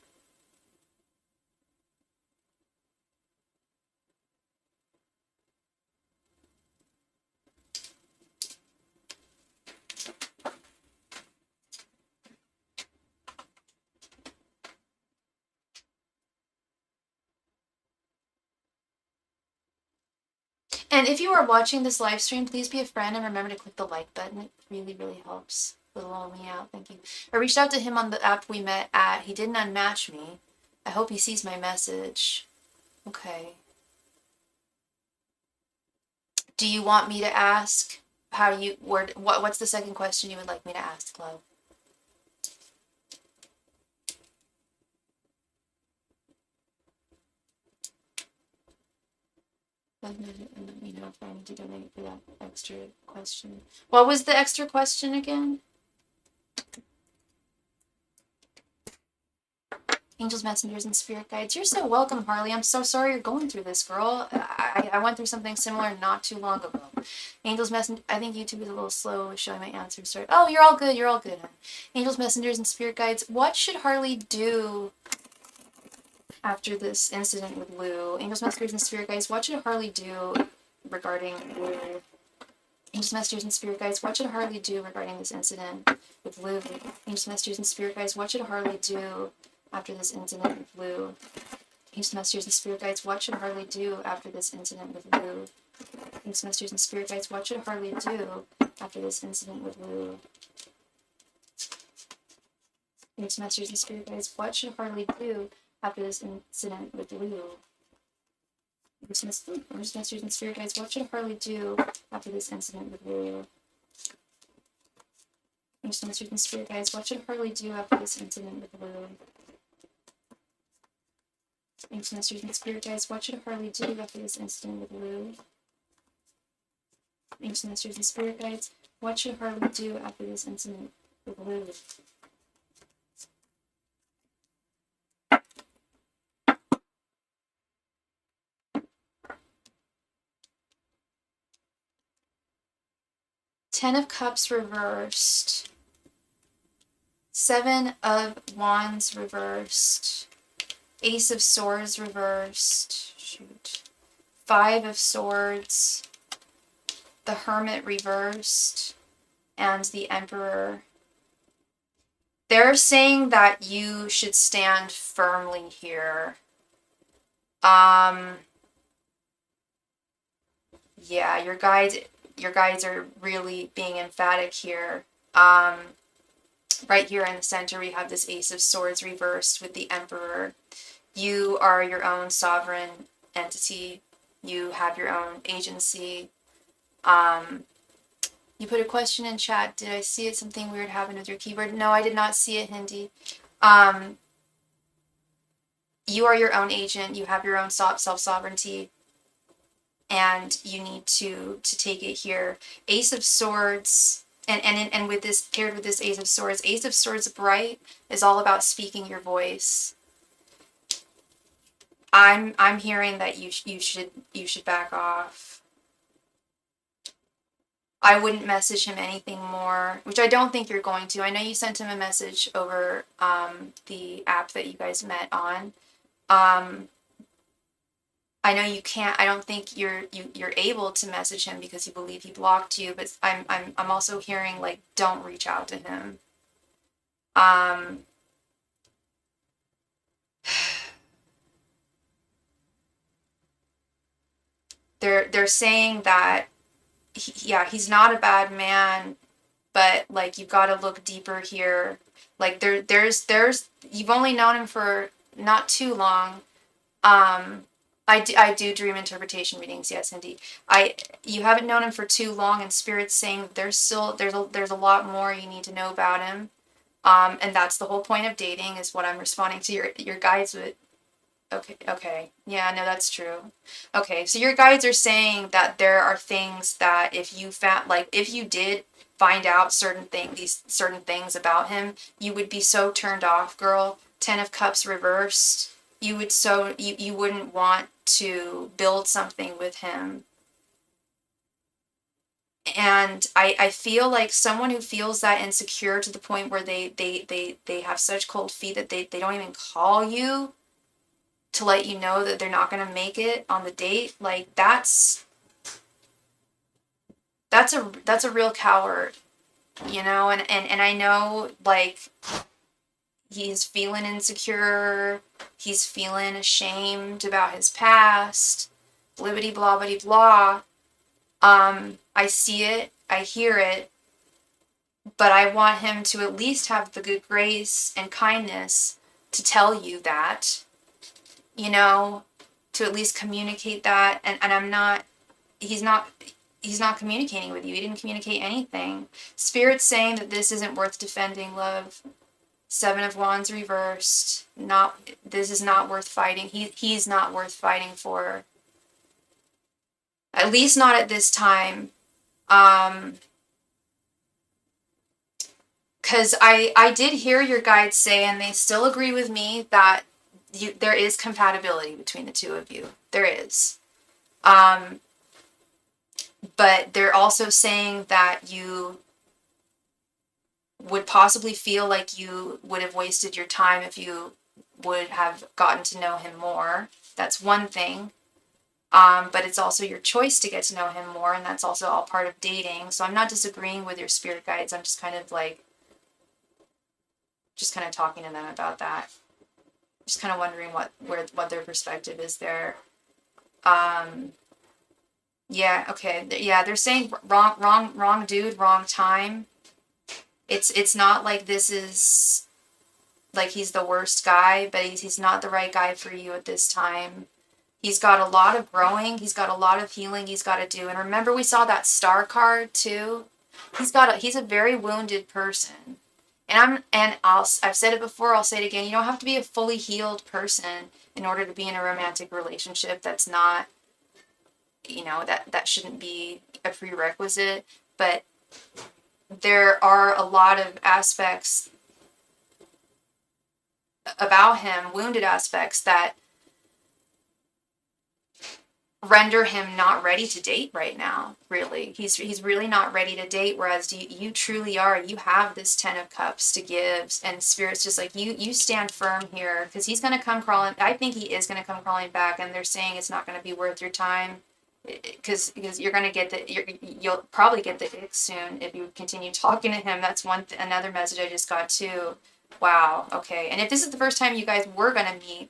And if you are watching this live stream, please be a friend and remember to click the like button. It really, really helps little old me out. Thank you. I reached out to him on the app we met at. He didn't unmatch me. I hope he sees my message. Okay. Do you want me to ask how you word what's the second question you would like me to ask, love? Let me know if I need to donate for that extra question. What was the extra question again? Angels, messengers, and spirit guides. You're so welcome, Harley. I'm so sorry you're going through this, girl. I went through something similar not too long ago. Angels, messengers. I think YouTube is a little slow with showing my answers. Sorry. Oh, you're all good. You're all good. Angels, messengers, and spirit guides. What should Harley do after this incident with Lou? Angels, messengers, and spirit guides. What should Harley do regarding Lou? Angels, messengers, and spirit guides. What should Harley do regarding this incident with Lou? Angels, messengers, and spirit guides. What should Harley do after this incident with Lou? Angels, messengers, and spirit guides. What should Harley do after this incident with Lou? Angels, messengers, and spirit guides. What should Harley do after this incident with Lou? Angels, messengers, and spirit guides. What should Harley do after this incident with Lou? Angels, messengers, and spirit guides. What should Harley do after this incident with Lou? Angels, messengers, and spirit guides. What should Harley do after this incident with Lou? Angels, messengers, and spirit guides. What should Harley do after this incident with Lou? Angels, messengers, and spirit guides. What should Harley do after this incident with Lou? 10 of Cups reversed. 7 of Wands reversed. Ace of Swords reversed. Shoot. 5 of Swords. The Hermit reversed. And the Emperor. They're saying that you should stand firmly here. Yeah, your guides are really being emphatic here. Right here in the center, we have this Ace of Swords reversed with the Emperor. You are your own sovereign entity. You have your own agency. You put a question in chat. Did I see it? Something weird happened with your keyboard? No, I did not see it, Hindi. You are your own agent. You have your own self-sovereignty. And you need to take it here. Ace of Swords, and with this, paired with this Ace of Swords bright is all about speaking your voice. I'm hearing that you should back off. I wouldn't message him anything more, which I don't think you're going to. I know you sent him a message over the app that you guys met on. I know you can't. I don't think you're able to message him because you believe he blocked you. But I'm also hearing like don't reach out to him. They're saying that he's not a bad man, but like you've got to look deeper here. Like there's you've only known him for not too long. I do dream interpretation readings, yes, indeed. You haven't known him for too long, and Spirit's saying there's a lot more you need to know about him, and that's the whole point of dating, is what I'm responding to your guides with. Okay, yeah, no, that's true. Okay, so your guides are saying that there are things that if you did find out certain things about him, you would be so turned off, girl. 10 of Cups reversed. You wouldn't want to build something with him. And I feel like someone who feels that insecure to the point where they have such cold feet that they don't even call you to let you know that they're not going to make it on the date, like that's a real coward, you know. And I know, like, he's feeling insecure, he's feeling ashamed about his past, blibbity blah bitty blah. I see it, I hear it, but I want him to at least have the good grace and kindness to tell you that, you know, to at least communicate that. And he's not communicating with you. He didn't communicate anything. Spirit's saying that this isn't worth defending, love. 7 of Wands reversed. This is not worth fighting. He's not worth fighting for. At least not at this time. Because I did hear your guides say, and they still agree with me, that there is compatibility between the two of you. There is. But they're also saying that you would possibly feel like you would have wasted your time if you would have gotten to know him more. That's one thing. But it's also your choice to get to know him more, and that's also all part of dating. So I'm not disagreeing with your spirit guides. I'm just kind of talking to them about that. Just kind of wondering what their perspective is there. Yeah, okay. Yeah, they're saying wrong dude, wrong time. It's not like this is like he's the worst guy, but he's not the right guy for you at this time. He's got a lot of growing. He's got a lot of healing he's got to do. And remember, we saw that star card too. He's a very wounded person. I've said it before, I'll say it again. You don't have to be a fully healed person in order to be in a romantic relationship. That's not, that shouldn't be a prerequisite. But there are a lot of aspects about him, wounded aspects, that render him not ready to date right now. Really, he's really not ready to date, whereas you truly are. You have this 10 of Cups to give, and Spirit's just like, you stand firm here, because he's going to come crawling. I think he is going to come crawling back, and they're saying it's not going to be worth your time, because you're going to get you'll probably get the ick soon if you continue talking to him. That's another message I just got too. Wow. Okay. And if this is the first time you guys were gonna meet,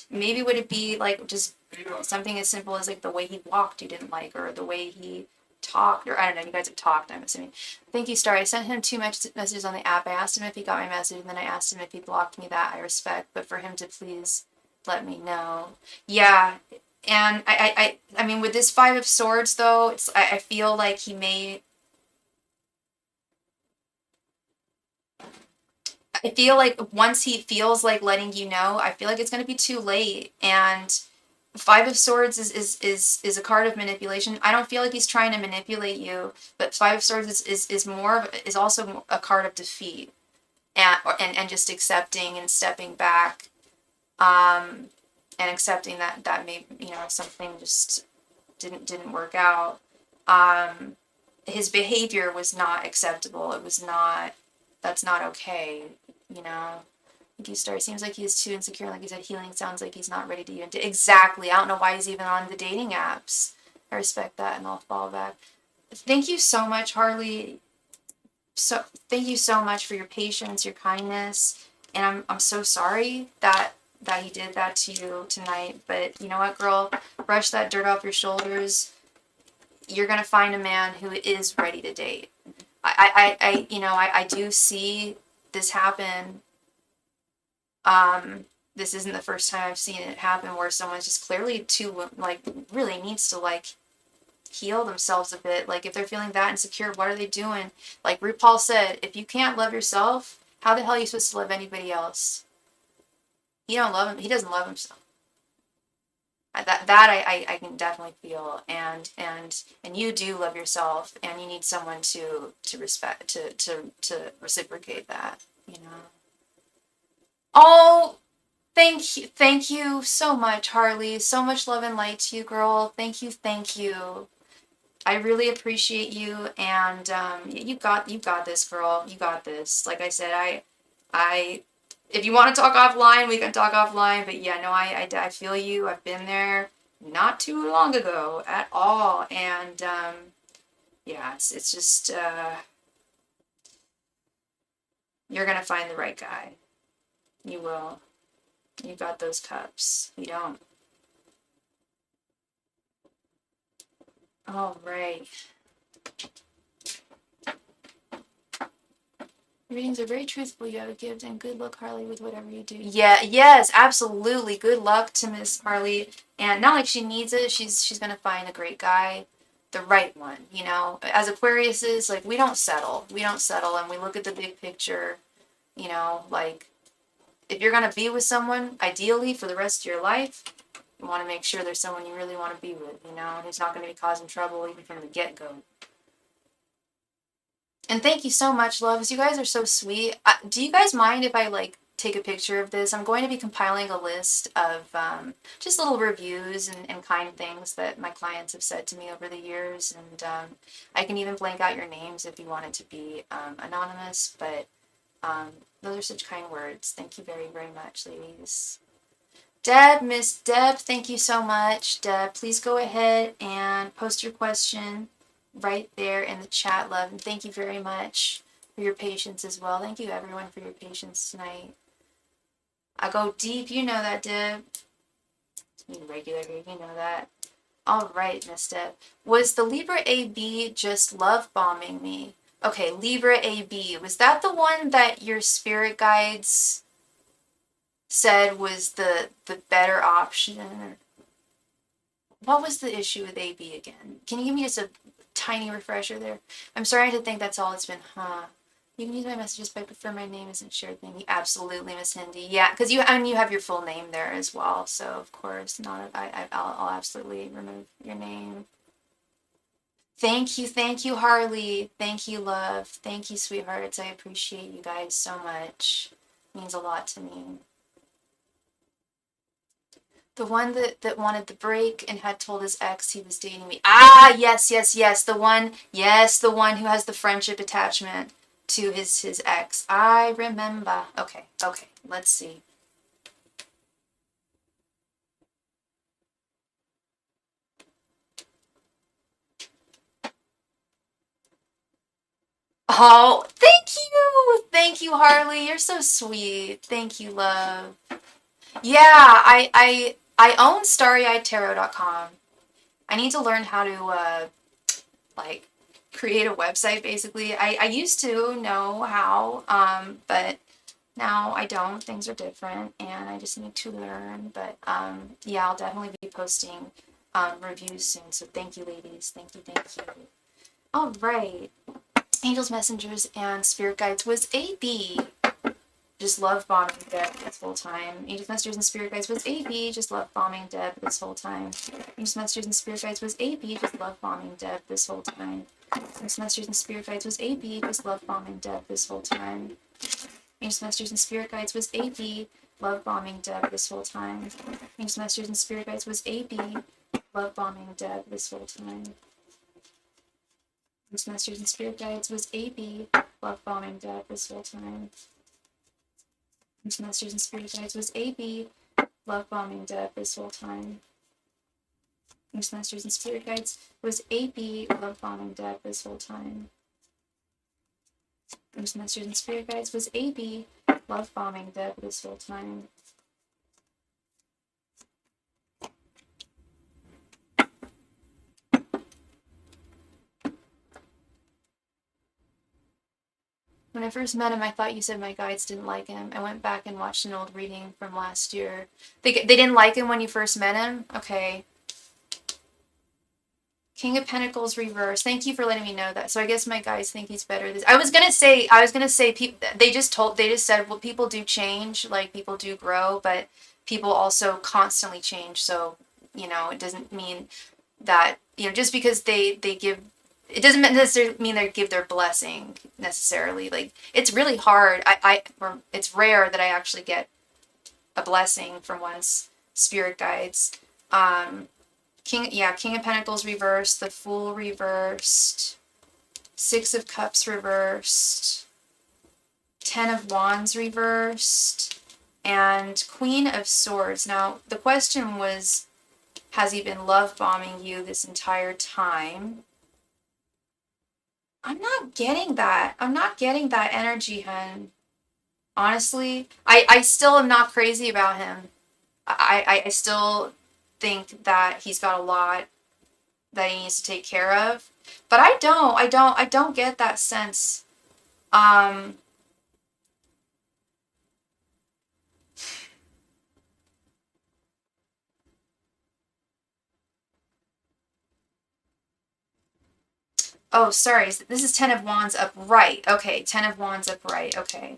maybe would it be like just something as simple as like the way he walked you didn't like, or the way he talked, or I don't know. You guys have talked, I'm assuming. Thank you, Starry. I sent him 2 messages on the app. I asked him if he got my message, and then I asked him if he blocked me. That I respect, but for him to please let me know. Yeah. And I mean, with this 5 of Swords though, I feel like he may. I feel like once he feels like letting you know, I feel like it's going to be too late. And 5 of Swords is a card of manipulation. I don't feel like he's trying to manipulate you, but 5 of Swords is also a card of defeat, and just accepting and stepping back, and accepting that maybe something just didn't work out. His behavior was not acceptable. It was not. That's not okay. Thank you, Star. Seems like he's too insecure. Like you said, healing sounds like he's not ready to even exactly. I don't know why he's even on the dating apps. I respect that, and I'll fall back. Thank you so much, Harley. So thank you so much for your patience, your kindness, and I'm so sorry that he did that to you tonight. But you know what, girl? Brush that dirt off your shoulders. You're gonna find a man who is ready to date. I do see this happen. This isn't the first time I've seen it happen where someone's just clearly really needs to heal themselves a bit. Like if they're feeling that insecure, what are they doing? Like RuPaul said, if you can't love yourself, how the hell are you supposed to love anybody else? He doesn't love himself. That I can definitely feel, and you do love yourself, and you need someone to respect, to reciprocate that, Oh, thank you so much, Harley. So much love and light to you, girl. Thank you. I really appreciate you, and you got this, girl. You got this. Like I said, I if you want to talk offline, we can talk offline. But yeah, no, I feel you. I've been there not too long ago at all, and yeah, it's just you're gonna find the right guy. You will. You got those cups. You don't. All right. Readings are very truthful. You have a gift, and good luck, Harley, with whatever you do. Yeah, yes, absolutely. Good luck to Miss Harley. And not like she needs it. She's gonna find a great guy, the right one. As Aquariuses, like we don't settle. And we look at the big picture. Like if you're gonna be with someone, ideally for the rest of your life, you want to make sure there's someone you really want to be with. Who's not gonna be causing trouble even from the get-go. And thank you so much, loves. You guys are so sweet. Do you guys mind if I take a picture of this. I'm going to be compiling a list of just little reviews and kind things that my clients have said to me over the years. And I can even blank out your names if you want it to be anonymous. But those are such kind words. Thank you very, very much, ladies. Deb, Miss Deb, thank you so much. Deb, please go ahead and post your question right there in the chat, love. And thank you very much for your patience as well. Thank you, everyone, for your patience tonight. I go deep. You know that, Deb. You regular, you know that. All right, Miss Deb. Was the Libra AB just love bombing me? Okay, Libra AB. Was that the one that your spirit guides said was the better option? What was the issue with AB again? Can you give me just a tiny refresher there? I'm starting to think that's all it's been, huh? You can use my messages, but I prefer my name isn't shared thingy. Absolutely, Miss Hindi. Yeah, because you have your full name there as well. So of course, I'll absolutely remove your name. Thank you, Harley. Thank you, love. Thank you, sweethearts. I appreciate you guys so much. It means a lot to me. The one that wanted the break and had told his ex he was dating me. Ah, yes. The one who has the friendship attachment to his ex. I remember. Okay. Let's see. Oh, thank you, Harley. You're so sweet. Thank you, love. Yeah, I own starrytarot.com. I need to learn how to like create a website. Basically, I used to know how, but now I don't. Things are different, and I just need to learn. But yeah, I'll definitely be posting reviews soon. So thank you, ladies. Thank you. All right. Angels, messengers, and spirit guides was AB. Just love bombing Deb this whole time. Angels, messengers, and spirit guides was AB. Just love bombing Deb this whole time. Angels, messengers, and spirit guides was AB. Just love bombing Deb this whole time. Angels, messengers, and spirit guides was AB. Just love bombing Deb this whole time. Angels, messengers, and spirit guides was AB. Love bombing Deb this whole time. Angels, messengers, and spirit guides was AB. Love bombing Deb this whole time. Angels, messengers, and spirit guides was AB. Love bombing Deb this whole time. Angels, messengers, and spirit guides was AB. Love bombing Deb this whole time. Angels, messengers, and spirit guides was AB. Love bombing Deb this whole time. Angels, messengers, and spirit guides was AB. Love bombing Deb this whole time. When I first met him, I thought you said my guides didn't like him. I went back and watched an old reading from last year. They didn't like him when you first met him? Okay. King of Pentacles reverse. Thank you for letting me know that. So I guess my guys think he's better. I was gonna say they just said, well, people do change, like people do grow, but people also constantly change. So, it doesn't mean that, just because they give, it doesn't necessarily mean they give their blessing necessarily. Like, it's really hard. Or it's rare that I actually get a blessing from one's spirit guides. King of Pentacles reversed, the Fool reversed, Six of Cups reversed, Ten of Wands reversed, and Queen of Swords. Now, the question was, has he been love bombing you this entire time? I'm not getting that. I'm not getting that energy, hun. Honestly, I still am not crazy about him. I still think that he's got a lot that he needs to take care of, but I don't get that sense. Oh, sorry, this is Ten of Wands upright. Okay, Ten of Wands upright. Okay.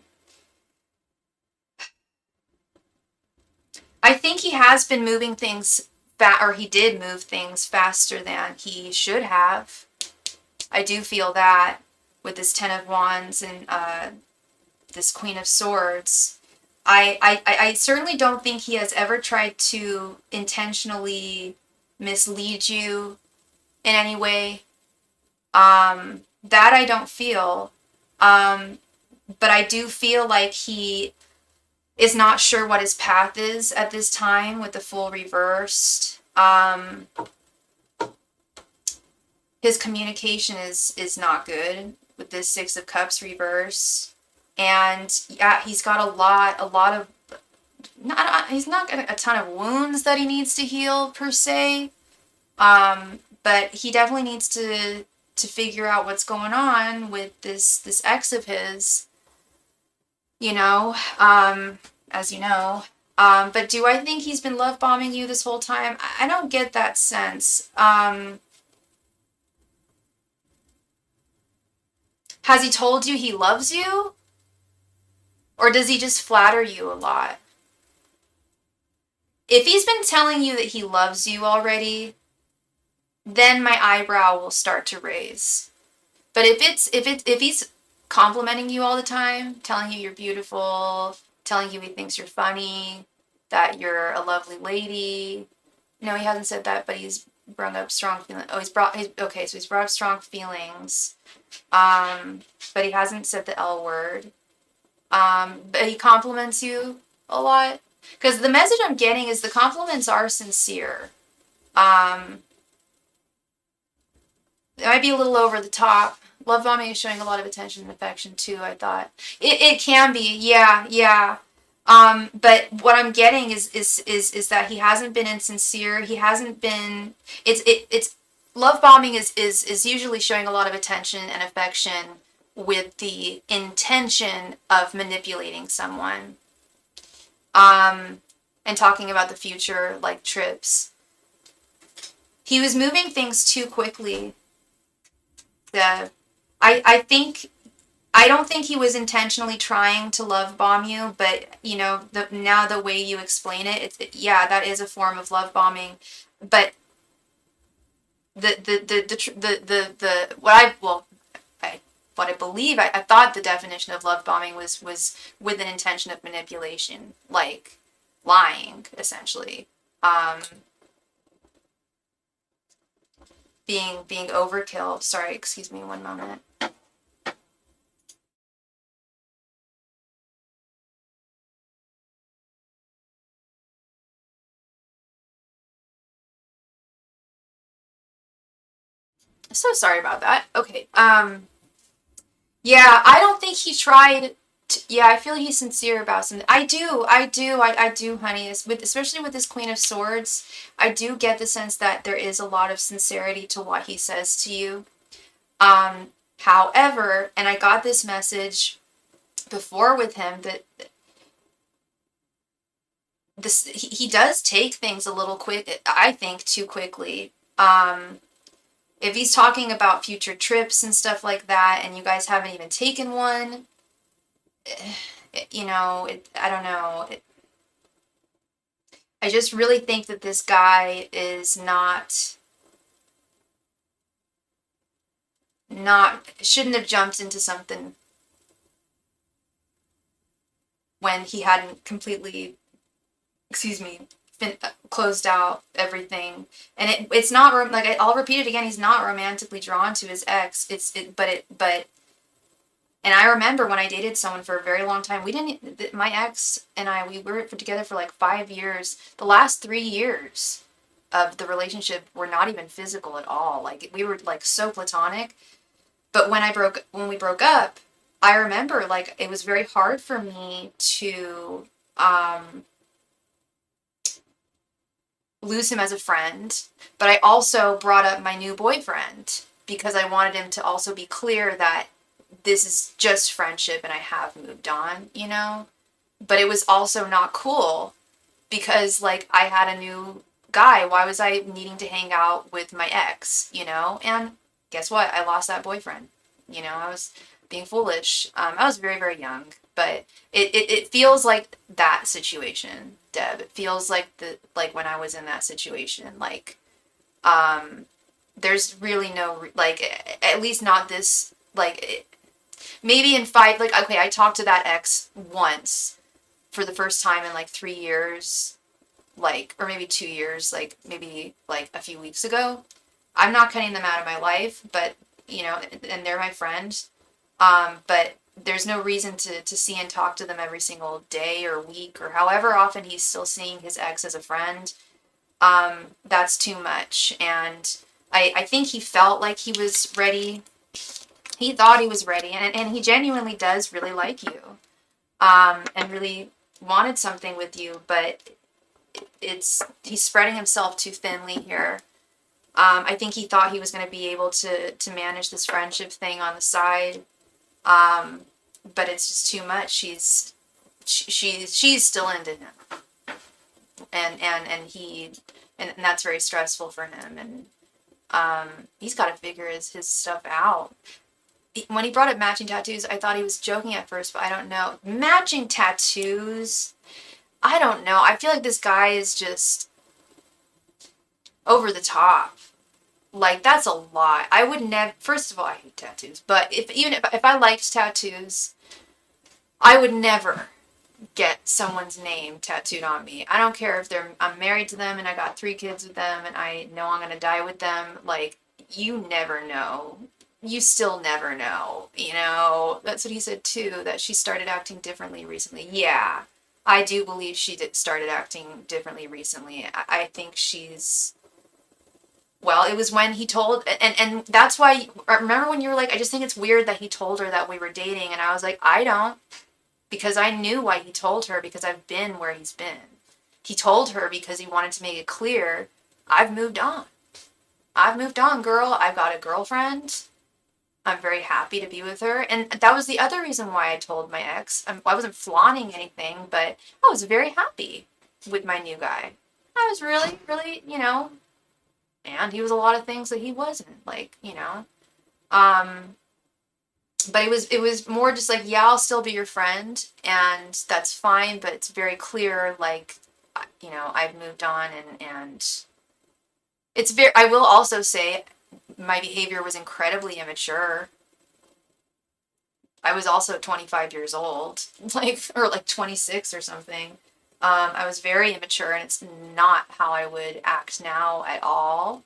I think he has been moving things or he did move things faster than he should have. I do feel that with this Ten of Wands and this Queen of Swords. I certainly don't think he has ever tried to intentionally mislead you in any way. That I don't feel. But I do feel like he is not sure what his path is at this time with the Fool reversed. His communication is not good with this Six of Cups reverse. And yeah, he's got a lot of, he's not got a ton of wounds that he needs to heal per se. But he definitely needs to figure out what's going on with this ex of his, you know, as you know. But do I think he's been love bombing you this whole time? I don't get that sense. Has he told you he loves you? Or does he just flatter you a lot? If he's been telling you that he loves you already, then my eyebrow will start to raise. But if he's complimenting you all the time, telling you you're beautiful, telling you he thinks you're funny, that you're a lovely lady. No, he hasn't said that, but he's brought up strong feelings. Oh, okay, so he's brought up strong feelings. But he hasn't said the L word. But he compliments you a lot. Because the message I'm getting is the compliments are sincere. It might be a little over the top. Love bombing is showing a lot of attention and affection too, I thought. It can be, yeah. But what I'm getting is that he hasn't been insincere. He hasn't been. It's love bombing is usually showing a lot of attention and affection with the intention of manipulating someone. And talking about the future, like trips. He was moving things too quickly. I don't think he was intentionally trying to love bomb you, but you know, now the way you explain it, yeah, that is a form of love bombing. But what I believe, I thought the definition of love bombing was with an intention of manipulation, like lying, essentially. Being overkill. Sorry, excuse me one moment. So sorry about that. Okay. Yeah, I don't think he tried to, yeah, I feel he's sincere about something. I do, honey. Especially with this Queen of Swords, I do get the sense that there is a lot of sincerity to what he says to you. However, and I got this message before with him that he does take things a little quick, I think, too quickly. If he's talking about future trips and stuff like that, and you guys haven't even taken one, you know, I don't know. I just really think that this guy is shouldn't have jumped into something when he hadn't completely, excuse me, closed out everything. And it's not like I'll repeat it again. He's not romantically drawn to his ex. But and I remember when I dated someone for a very long time. My ex and we were together for like 5 years. The last 3 years of the relationship were not even physical at all. Like we were like so platonic. But when we broke up, I remember like it was very hard for me to lose him as a friend, but I also brought up my new boyfriend because I wanted him to also be clear that this is just friendship and I have moved on, you know? But it was also not cool because like I had a new guy. Why was I needing to hang out with my ex, you know? And guess what? I lost that boyfriend. You know, I was being foolish. I was very, very young, but it feels like that situation, Deb. It feels like when I was in that situation, like, there's really no, like, at least not this, like, maybe in 5, like, okay, I talked to that ex once for the first time in like 3 years, like, or maybe 2 years, like maybe like a few weeks ago. I'm not cutting them out of my life, but you know, and they're my friend. But there's no reason to see and talk to them every single day or week or however often he's still seeing his ex as a friend. That's too much. And I think he felt like he was ready. He thought he was ready, and he genuinely does really like you, and really wanted something with you, but he's spreading himself too thinly here. I think he thought he was going to be able to manage this friendship thing on the side, but it's just too much. She's still into him, and that's very stressful for him, and he's got to figure his stuff out. When he brought up matching tattoos, I thought he was joking at first, but I don't know. Matching tattoos, I don't know. I feel like this guy is just over the top. Like, that's a lot. I would never, first of all, I hate tattoos, but if I liked tattoos, I would never get someone's name tattooed on me. I don't care if I'm married to them and I got 3 kids with them and I know I'm gonna die with them. Like, you never know. You still never know, you know. That's what he said too, that she started acting differently recently. Yeah, I do believe she started acting differently recently. I think she's, well, it was when he told, and that's why, remember when you were like, I just think it's weird that he told her that we were dating, and I was like, I don't, because I knew why he told her, because I've been where he's been. He told her because he wanted to make it clear, I've moved on. I've moved on, girl. I've got a girlfriend. I'm very happy to be with her. And that was the other reason why I told my ex. I wasn't flaunting anything, but I was very happy with my new guy. I was really, really, you know, and he was a lot of things that he wasn't, like, you know. But it was more just like, yeah, I'll still be your friend, and that's fine, but it's very clear, like, you know, I've moved on, and it's very, I will also say, my behavior was incredibly immature. I was also 25 years old, like, or like 26 or something. I was very immature, and it's not how I would act now at all.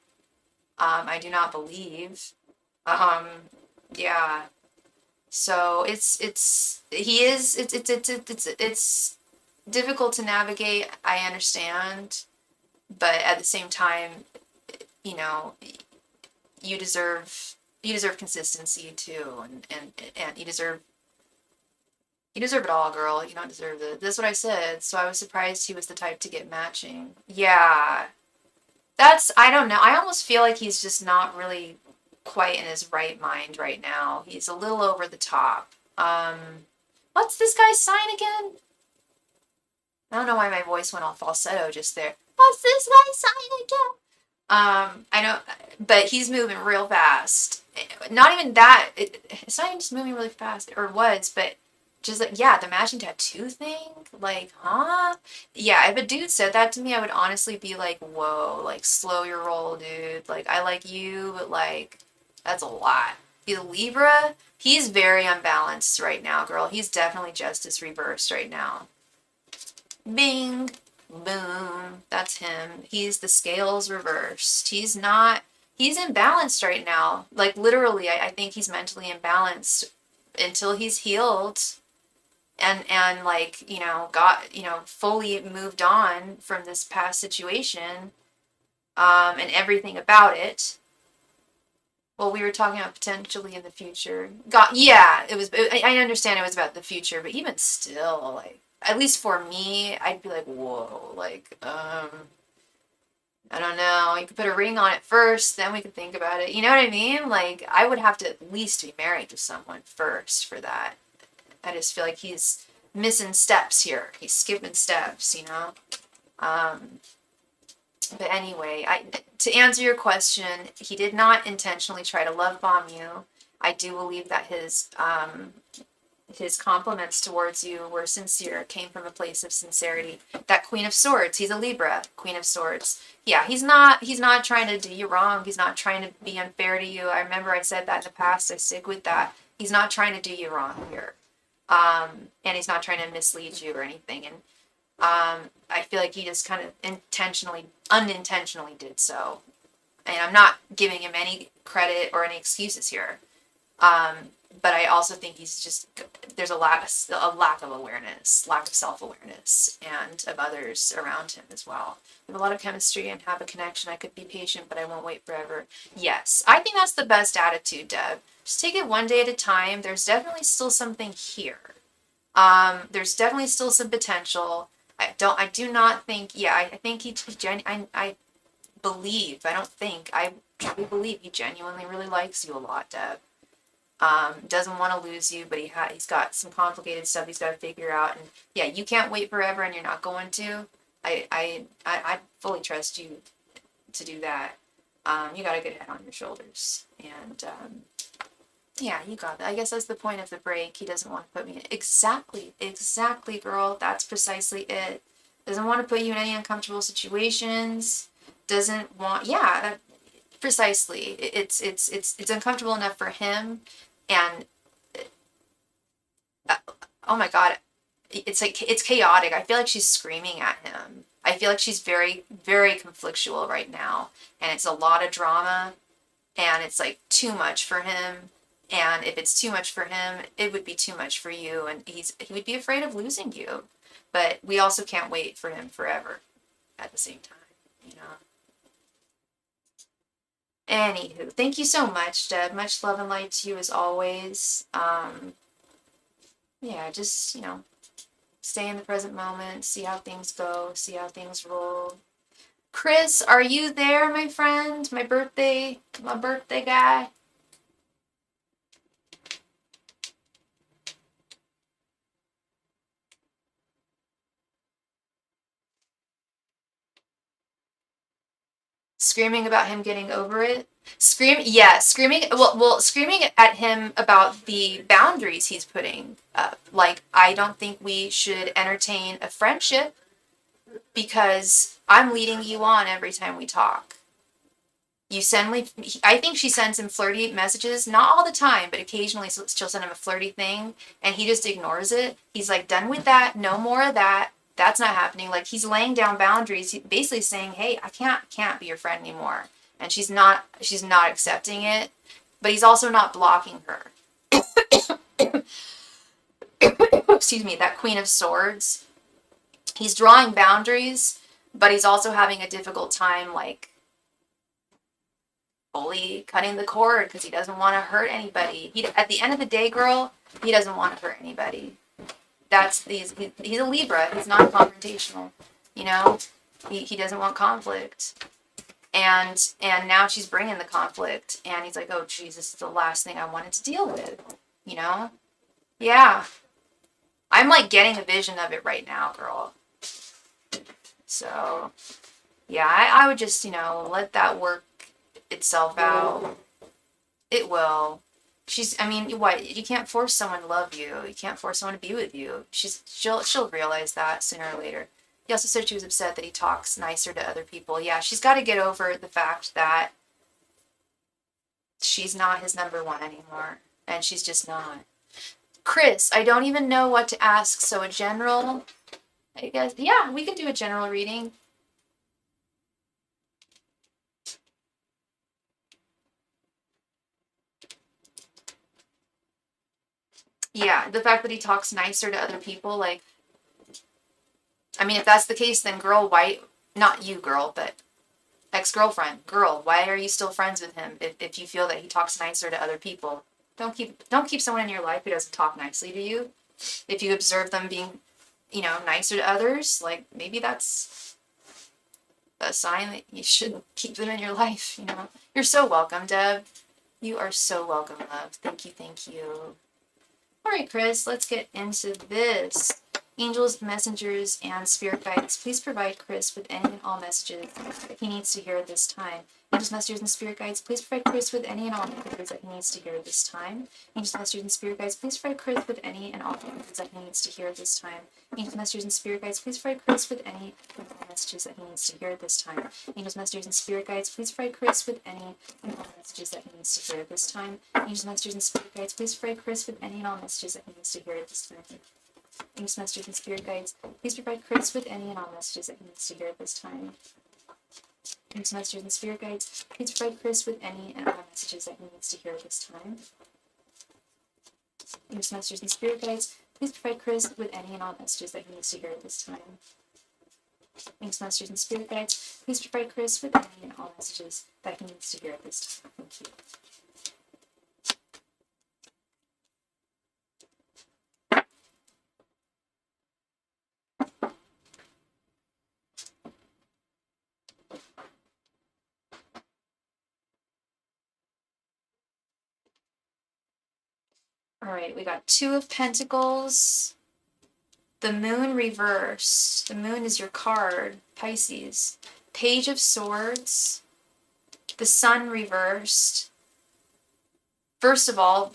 I do not believe. Yeah. So it's difficult to navigate. I understand, but at the same time, you know, you deserve consistency too, and you deserve it all, girl. You don't deserve it. That's what I said. So I was surprised he was the type to get matching. Yeah, I don't know. I almost feel like he's just not really quite in his right mind right now. He's a little over the top. What's this guy's sign again? I don't know why my voice went all falsetto just there. What's this guy's sign again? I know, but he's moving real fast. Not even that. It's not even just moving really fast, or was, but just like, yeah, the matching tattoo thing. Like, huh? Yeah, if a dude said that to me, I would honestly be like, whoa, like, slow your roll, dude. Like, I like you, but like, that's a lot. He's a Libra. He's very unbalanced right now, girl. He's definitely justice reversed right now. Bing. Boom. That's him. He's the scales reversed. He's imbalanced right now. Like, literally, I think he's mentally imbalanced until he's healed and like, you know, got, you know, fully moved on from this past situation, and everything about it. Well, we were talking about potentially in the future. Yeah, I understand it was about the future, but even still, like, at least for me, I'd be like, whoa, like, I don't know. You could put a ring on it first, then we could think about it. You know what I mean? Like, I would have to at least be married to someone first for that. I just feel like he's missing steps here. He's skipping steps, you know? But anyway, to answer your question, he did not intentionally try to love bomb you. I do believe that his compliments towards you were sincere, came from a place of sincerity. That Queen of Swords, he's a Libra, Queen of Swords. Yeah, he's not trying to do you wrong. He's not trying to be unfair to you. I remember I said that in the past. I stick with that. He's not trying to do you wrong here. And he's not trying to mislead you or anything. And I feel like he just kind of unintentionally did so. And I'm not giving him any credit or any excuses here. But I also think there's a lack of awareness, lack of self-awareness, and of others around him as well. We have a lot of chemistry and have a connection. I could be patient, but I won't wait forever. Yes, I think that's the best attitude, Deb. Just take it one day at a time. There's definitely still something here. There's definitely still some potential. I do not think, yeah, I think I believe, I truly believe he genuinely really likes you a lot, Deb. Doesn't want to lose you, but he's got some complicated stuff he's got to figure out. And yeah, you can't wait forever, and you're not going to. I fully trust you to do that. You got a good head on your shoulders, and yeah, you got that. I guess that's the point of the break. He doesn't want to put me in. Exactly, girl. That's precisely it. Doesn't want to put you in any uncomfortable situations. Doesn't want, yeah, precisely. It's uncomfortable enough for him, and oh my God, it's like it's chaotic. I feel like she's screaming at him. I feel like she's very, very conflictual right now, and it's a lot of drama, and it's like too much for him. And if it's too much for him, it would be too much for you, and he would be afraid of losing you. But we also can't wait for him forever at the same time, you know. Anywho, thank you so much, Deb. Much love and light to you as always. Yeah, just, stay in the present moment, see how things go, see how things roll. Chris, are you there, my friend? My birthday guy? Screaming about him getting over it? Screaming at him about the boundaries he's putting up. Like, I don't think we should entertain a friendship because I'm leading you on every time we talk. I think she sends him flirty messages, not all the time, but occasionally she'll send him a flirty thing, and he just ignores it. He's like, done with that, no more of that. That's not happening. Like, he's laying down boundaries, basically saying, hey, I can't be your friend anymore. And she's not accepting it, but he's also not blocking her. Excuse me, that Queen of Swords. He's drawing boundaries, but he's also having a difficult time, like, fully cutting the cord because he doesn't want to hurt anybody. At the end of the day, girl, he doesn't want to hurt anybody. He's a Libra. He's not confrontational. He doesn't want conflict. And now she's bringing the conflict, and he's like, oh, geez, this is the last thing I wanted to deal with. Yeah. I'm like getting a vision of it right now, girl. So, yeah, I would just, let that work itself out. It will. What? You can't force someone to love you. You can't force someone to be with you. She'll realize that sooner or later. He also said she was upset that he talks nicer to other people. Yeah, she's got to get over the fact that she's not his number one anymore. And she's just not. Chris, I don't even know what to ask. So a general, I guess, yeah, we can do a general reading. Yeah, the fact that he talks nicer to other people, like, if that's the case, then girl, why, not you, girl, but ex-girlfriend, girl, why are you still friends with him if you feel that he talks nicer to other people? Don't keep someone in your life who doesn't talk nicely to you. If you observe them being, nicer to others, like, maybe that's a sign that you shouldn't keep them in your life, You're so welcome, Deb. You are so welcome, love. Thank you. All right, Chris, let's get into this. Angels, messengers, and spirit guides, please provide Chris with any and all messages that he needs to hear at this time. Angels, messengers, and spirit guides, please provide Chris with any and all messages that he needs to hear at this time. Angels, messengers, and spirit guides, please provide Chris with any and all messages that he needs to hear at this time. Angels, messengers, and spirit guides, please provide Chris with any and all messages that he needs to hear at this time. Angels, messengers, and spirit guides, please provide Chris with any and all messages that he needs to hear at this time. Angels, messengers, and spirit guides, please provide Chris with any and all messages that he needs to hear at this time. Angels, messengers, and spirit guides, please provide Chris with any and all messages that he needs to hear at this time. Angels, messengers, and spirit guides, please provide Chris with any and all messages that he needs to hear at this time. Angels, messengers, and spirit guides, please provide Chris with any and all messages that he needs to hear at this time. Angels, messengers, and spirit guides, please provide Chris with any and all messages that he needs to hear at this time. Thank you. All right, we got Two of Pentacles, the Moon reversed. The Moon is your card, Pisces. Page of Swords, the Sun reversed. First of all,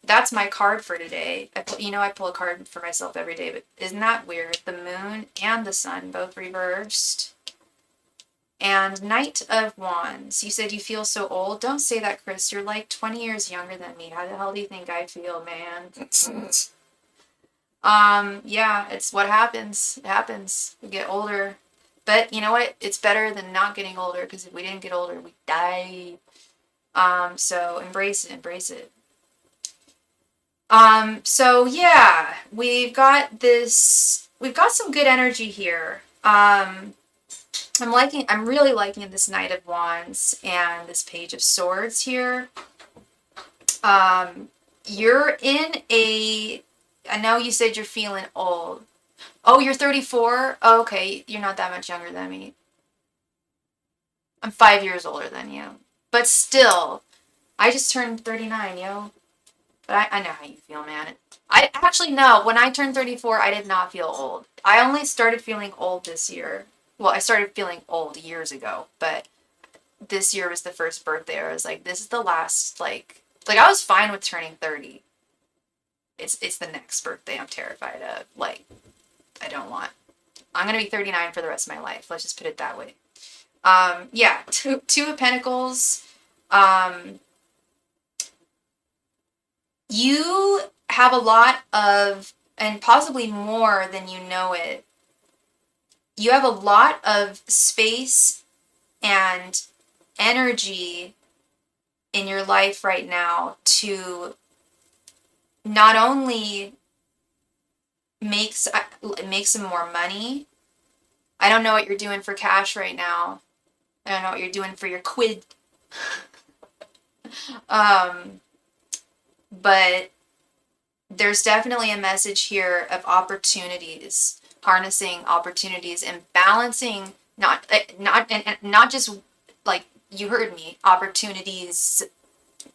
that's my card for today. I pull a card for myself every day, but isn't that weird? The Moon and the Sun both reversed. And Knight of Wands. You said you feel so old. Don't say that, Chris. You're like 20 years younger than me. How the hell do you think I feel, man? Yeah, it's what happens. It happens. We get older. But you know what? It's better than not getting older, because if we didn't get older, we die. So embrace it. So yeah, we've got some good energy here. I'm really liking this Knight of Wands and this Page of Swords here. You're I know you said you're feeling old. Oh, you're 34? Oh, okay, you're not that much younger than me. I'm 5 years older than you. But still, I just turned 39, yo. But I know how you feel, man. I actually know, when I turned 34, I did not feel old. I only started feeling old this year. Well, I started feeling old years ago, but this year was the first birthday. I was like, this is the last, like I was fine with turning 30. It's the next birthday I'm terrified of. Like, I'm going to be 39 for the rest of my life. Let's just put it that way. Yeah, Two of Pentacles. You have a lot of, and possibly more than you know it, you have a lot of space and energy in your life right now to not only make some more money. I don't know what you're doing for cash right now. I don't know what you're doing for your quid. But there's definitely a message here of opportunities, harnessing opportunities and balancing, not just, like, you heard me, opportunities,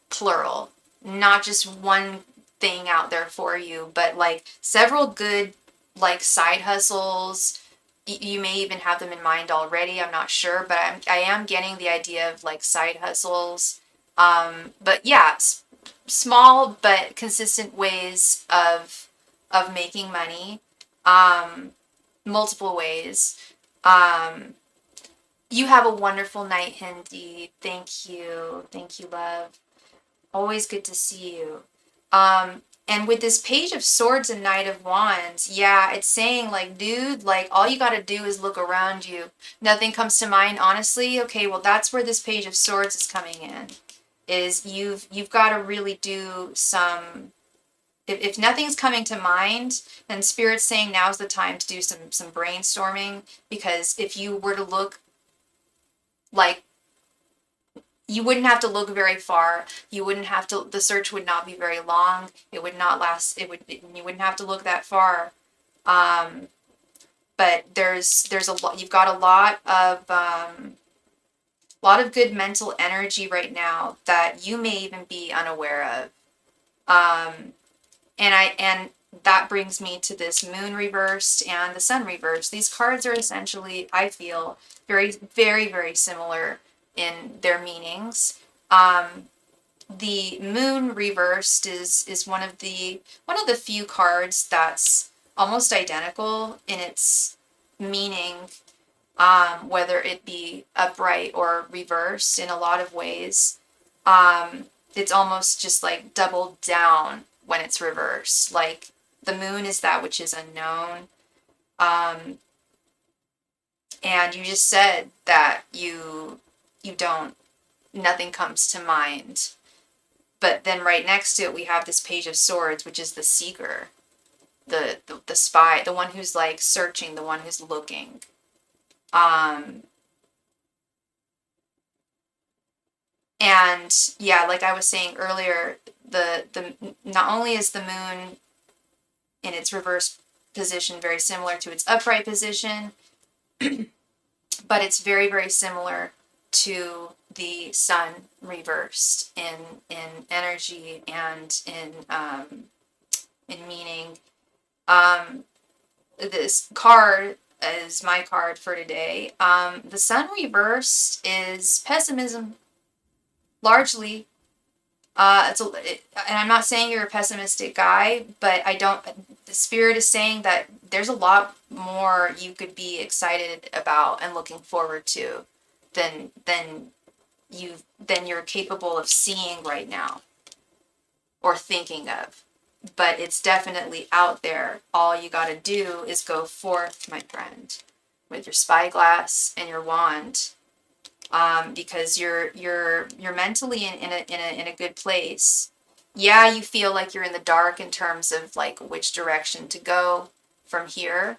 plural, not just one thing out there for you, but like several good, like, side hustles. You may even have them in mind already. I'm not sure, but I am getting the idea of like side hustles. But yeah, small but consistent ways of making money. Multiple ways. You have a wonderful night, Hindi. Thank you, love. Always good to see you. And with this Page of Swords and Knight of Wands, yeah, it's saying, like, dude, like, all you gotta do is look around you. Nothing comes to mind, honestly. Okay, well, that's where this Page of Swords is coming in. Is you've got to really do some, if nothing's coming to mind, then Spirit's saying now's the time to do some brainstorming, because if you were to look, like, you wouldn't have to look very far. You wouldn't have to, the search would not be very long. It would not last, you wouldn't have to look that far. But there's a lot, you've got a lot of good mental energy right now that you may even be unaware of. And that brings me to this moon reversed and the sun reversed. These cards are essentially, I feel, very, very, very similar in their meanings. The moon reversed is one of the few cards that's almost identical in its meaning, whether it be upright or reversed in a lot of ways. It's almost just like doubled down when it's reversed. Like the moon is that which is unknown. And you just said that you don't, nothing comes to mind. But then right next to it, we have this Page of Swords, which is the seeker, the spy, the one who's like searching, the one who's looking. And yeah, like I was saying earlier, the not only is the moon in its reverse position very similar to its upright position, but it's very, very similar to the sun reversed in energy and in meaning. This card is my card for today. The sun reversed is pessimism, largely. And I'm not saying you're a pessimistic guy, but the spirit is saying that there's a lot more you could be excited about and looking forward to than you're capable of seeing right now or thinking of. But it's definitely out there. All you got to do is go forth, my friend, with your spyglass and your wand, because you're mentally in a good place. Yeah, you feel like you're in the dark in terms of like which direction to go from here,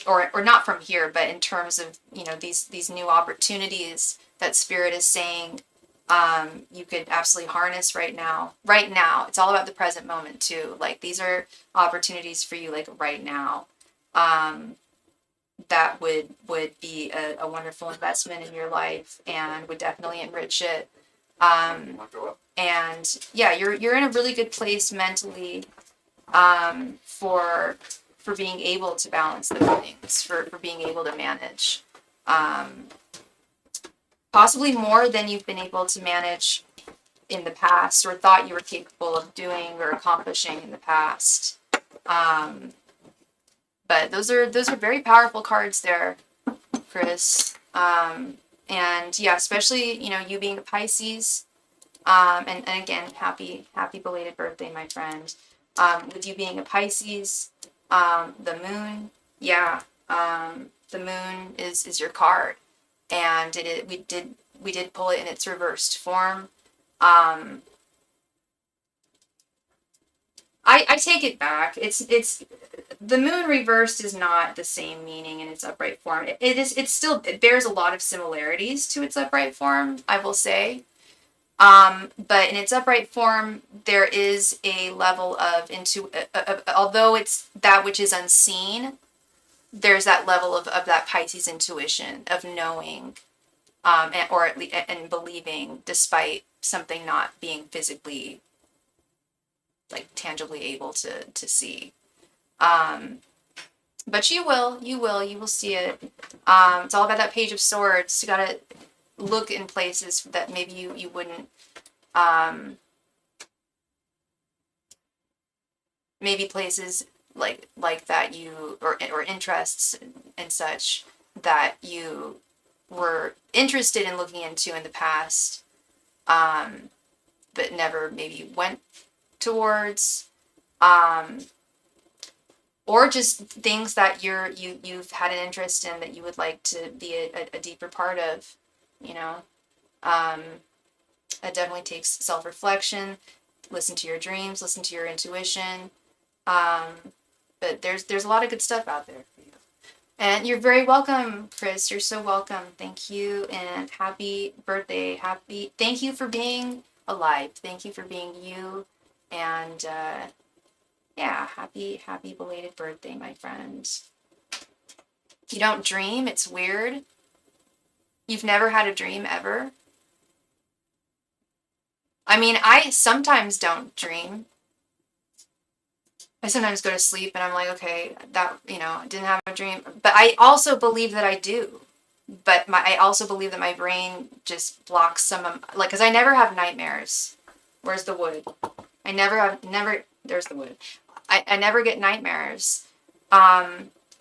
or not from here, but in terms of these new opportunities that Spirit is saying. You could absolutely harness right now. Right now, it's all about the present moment too. Like these are opportunities for you, like right now. That would be a wonderful investment in your life and would definitely enrich it. And yeah, you're in a really good place mentally, for being able to balance the things, for being able to manage. Possibly more than you've been able to manage in the past or thought you were capable of doing or accomplishing in the past. But those are very powerful cards there, Chris. And yeah, especially you being a Pisces. And again, happy belated birthday, my friend. With you being a Pisces, the moon, yeah, the moon is your card. And we did pull it in its reversed form. I take it back. It's the moon reversed is not the same meaning in its upright form. It bears a lot of similarities to its upright form, I will say. But in its upright form, there is a level of although it's that which is unseen, there's that level of that Pisces intuition of knowing, and believing despite something not being physically, like tangibly able to see. But you will see it. It's all about that Page of Swords. You gotta look in places that maybe you wouldn't, maybe places like that or interests and such that you were interested in looking into in the past, but never maybe went towards, or just things that you've had an interest in that you would like to be a deeper part of, It definitely takes self-reflection. Listen to your dreams, listen to your intuition. But there's a lot of good stuff out there for you. And you're very welcome, Chris. You're so welcome. Thank you, and happy birthday. Thank you for being alive. Thank you for being you. And yeah, happy belated birthday, my friend. You don't dream? It's weird. You've never had a dream ever? I mean, I sometimes don't dream. I sometimes go to sleep and I'm like, okay, that, I didn't have a dream. But I also believe that I do. But I also believe that my brain just blocks some of, like, because I never have nightmares. Where's the wood? There's the wood. I never get nightmares.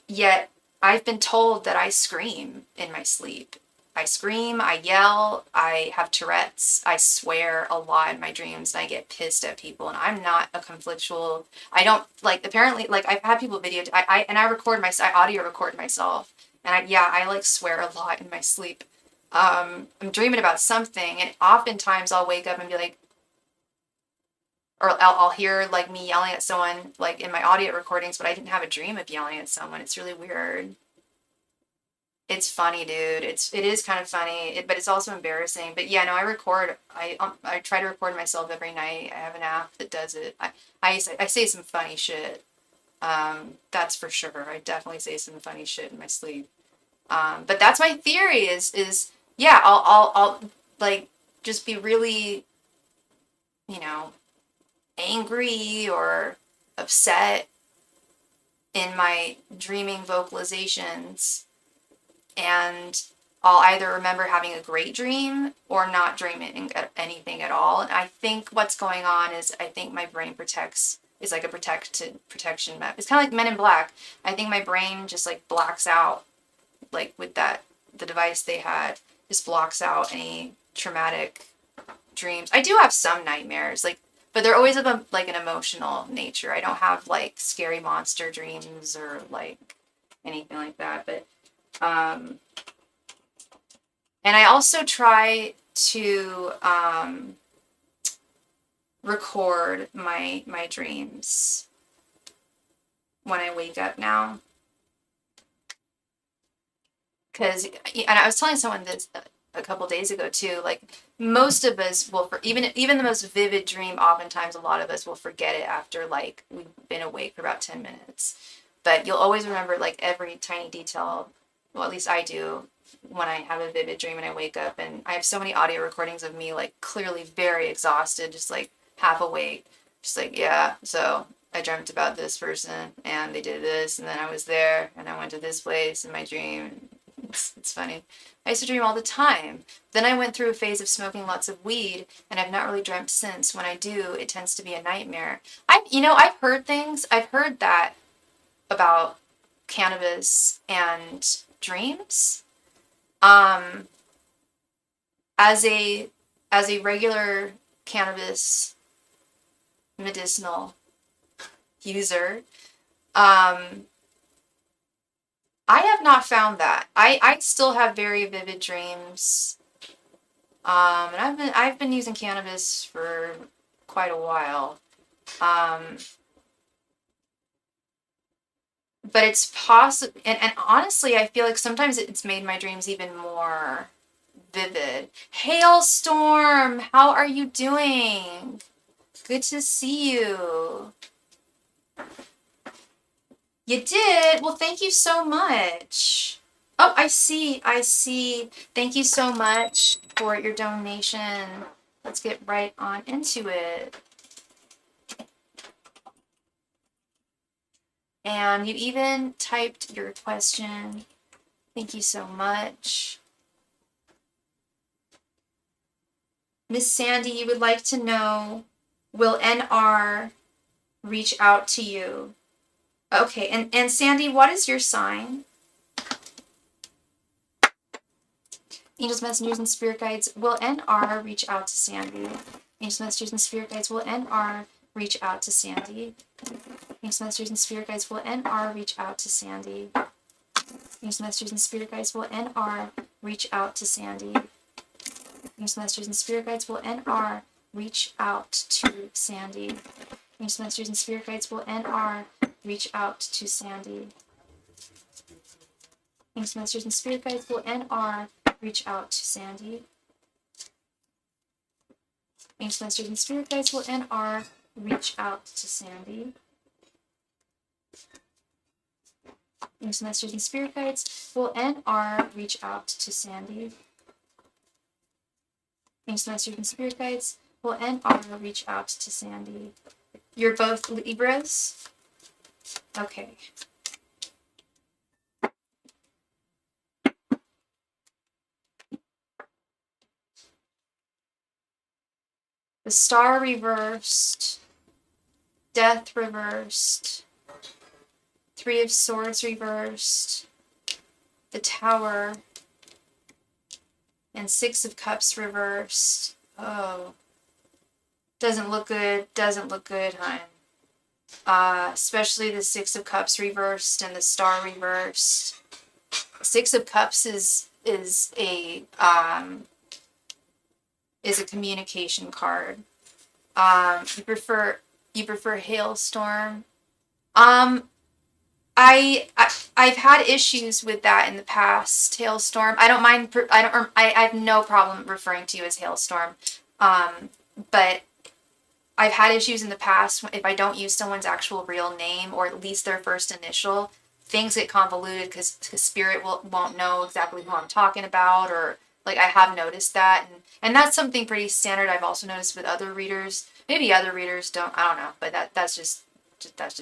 Yet I've been told that I scream in my sleep. I scream, I yell, I have Tourette's, I swear a lot in my dreams, and I get pissed at people, and I'm not a conflictual, I don't, like, apparently, like, I've had people I record I audio record myself, and I like swear a lot in my sleep. I'm dreaming about something, and oftentimes I'll wake up and be like, or I'll hear like me yelling at someone like in my audio recordings, but I didn't have a dream of yelling at someone. It's really weird. It's funny, dude. It is kind of funny, but it's also embarrassing. But yeah, no, I record. I try to record myself every night. I have an app that does it. I say some funny shit. That's for sure. I definitely say some funny shit in my sleep. But that's my theory. Is yeah. I'll like just be really, you know, angry or upset in my dreaming vocalizations, and I'll either remember having a great dream or not dreaming anything at all. And I think what's going on is I think my brain is like a protection map. It's kind of like Men in Black. I think my brain just like blacks out, like with the device they had, just blocks out any traumatic dreams. I do have some nightmares, like, but they're always of like an emotional nature. I don't have like scary monster dreams or like anything like that. But and I also try to record my dreams when I wake up now. Because, and I was telling someone this a couple days ago too, like most of us will, even the most vivid dream, oftentimes a lot of us will forget it after like we've been awake for about 10 minutes. But you'll always remember like every tiny detail. Well, at least I do when I have a vivid dream and I wake up, and I have so many audio recordings of me like clearly very exhausted, just like half awake, just like, yeah, so I dreamt about this person and they did this, and then I was there and I went to this place in my dream. It's funny. I used to dream all the time. Then I went through a phase of smoking lots of weed, and I've not really dreamt since. When I do, it tends to be a nightmare. I've heard things. I've heard that about cannabis and dreams. Um, as a regular cannabis medicinal user, um, I have not found that. I still have very vivid dreams. And I've been using cannabis for quite a while. But it's possible, and honestly, I feel like sometimes it's made my dreams even more vivid. Hailstorm, how are you doing? Good to see you. You did? Well, thank you so much. Oh, I see. I see. Thank you so much for your donation. Let's get right on into it. And you even typed your question. Thank you so much. Miss Sandy, you would like to know, will NR reach out to you? Okay, and Sandy, what is your sign? Angels, messengers, and spirit guides, will NR reach out to Sandy? Angels, messengers, and spirit guides, will NR reach out to Sandy? Angels, messengers, and spirit guides, will NR reach out to Sandy? Angels, messengers, and spirit guides, will NR reach out to Sandy? Angels, messengers, and spirit guides, will NR reach out to Sandy? Angels, messengers, and spirit guides, will NR reach out to Sandy? Angels, messengers, and spirit guides, will NR reach out to Sandy? Angels, messengers, and spirit guides, will NR reach out to Sandy? Angels, messengers, and spirit guides, will NR reach out to Sandy? Angels, messengers, and spirit guides, will NR reach out to Sandy? You're both Libras? Okay. The Star reversed. Death reversed. Three of Swords reversed. The Tower. And Six of Cups reversed. Oh. Doesn't look good. Doesn't look good, hon. Especially the Six of Cups reversed and the Star reversed. Six of Cups is a communication card. You prefer Hailstorm. I've had issues with that in the past. Hailstorm. I don't mind. I have no problem referring to you as Hailstorm. But I've had issues in the past if I don't use someone's actual real name or at least their first initial. Things get convoluted because spirit won't know exactly who I'm talking about, or like I have noticed that, and that's something pretty standard. I've also noticed with other readers. Maybe other readers don't. I don't know, but that's just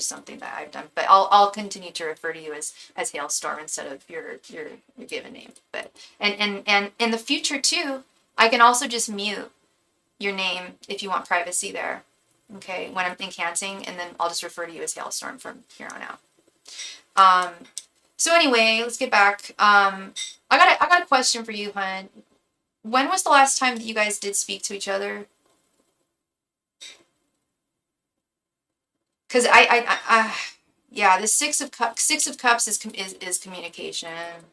something that I've done. But I'll continue to refer to you as Hailstorm instead of your given name. But and in the future too, I can also just mute your name if you want privacy there. Okay, when I'm incanting, and then I'll just refer to you as Hailstorm from here on out. So anyway, let's get back. I got a question for you, hun. When was the last time that you guys did speak to each other? Because yeah, the Six of Cups is communication.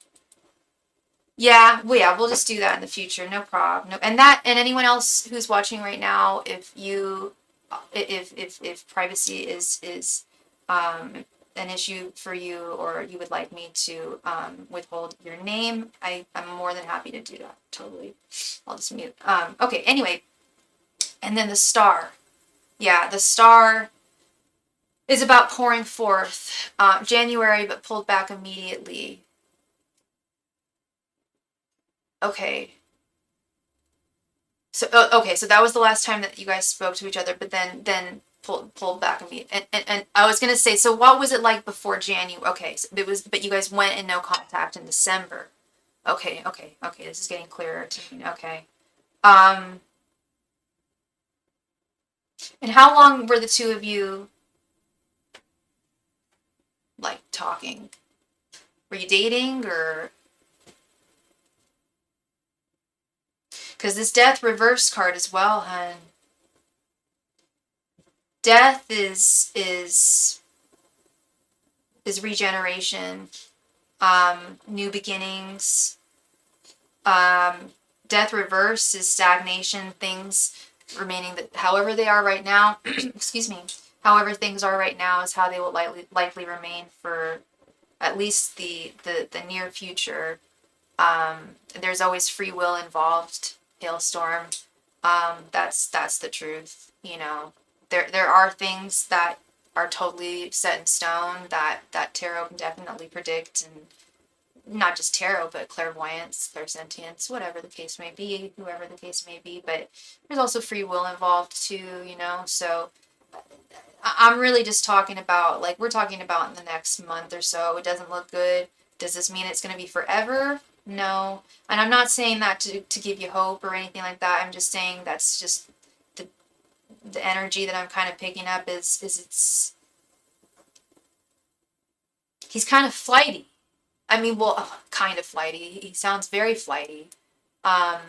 Yeah, well, yeah, we'll just do that in the future. No problem. No, and anyone else who's watching right now, if privacy is an issue for you, or you would like me to withhold your name, I'm more than happy to do that. Totally. I'll just mute. Okay. Anyway, and then the Star. Yeah, the Star is about pouring forth. January, but pulled back immediately. Okay. So okay, so that was the last time that you guys spoke to each other, but then pulled back immediately. And I was gonna say, so what was it like before January? Okay, so but you guys went in no contact in December. Okay. This is getting clearer to me. Okay. And how long were the two of you like talking? Were you dating, or? Because this Death reverse card as well, hun. Death is regeneration, new beginnings. Death reverse is stagnation, things remaining however they are right now. Excuse me. However things are right now is how they will likely remain for at least the near future. There's always free will involved. Hailstorm. That's the truth. There are things that are totally set in stone that tarot can definitely predict, and not just tarot, but clairvoyance, clairsentience, whatever the case may be, whoever the case may be. But there's also free will involved too. So I'm really just talking about, like, we're talking about in the next month or so. It doesn't look good. Does this mean it's going to be forever? No. And I'm not saying that to give you hope or anything like that. I'm just saying that's just the energy that I'm kind of picking up is he's kind of flighty. I mean, well, kind of flighty. He sounds very flighty. I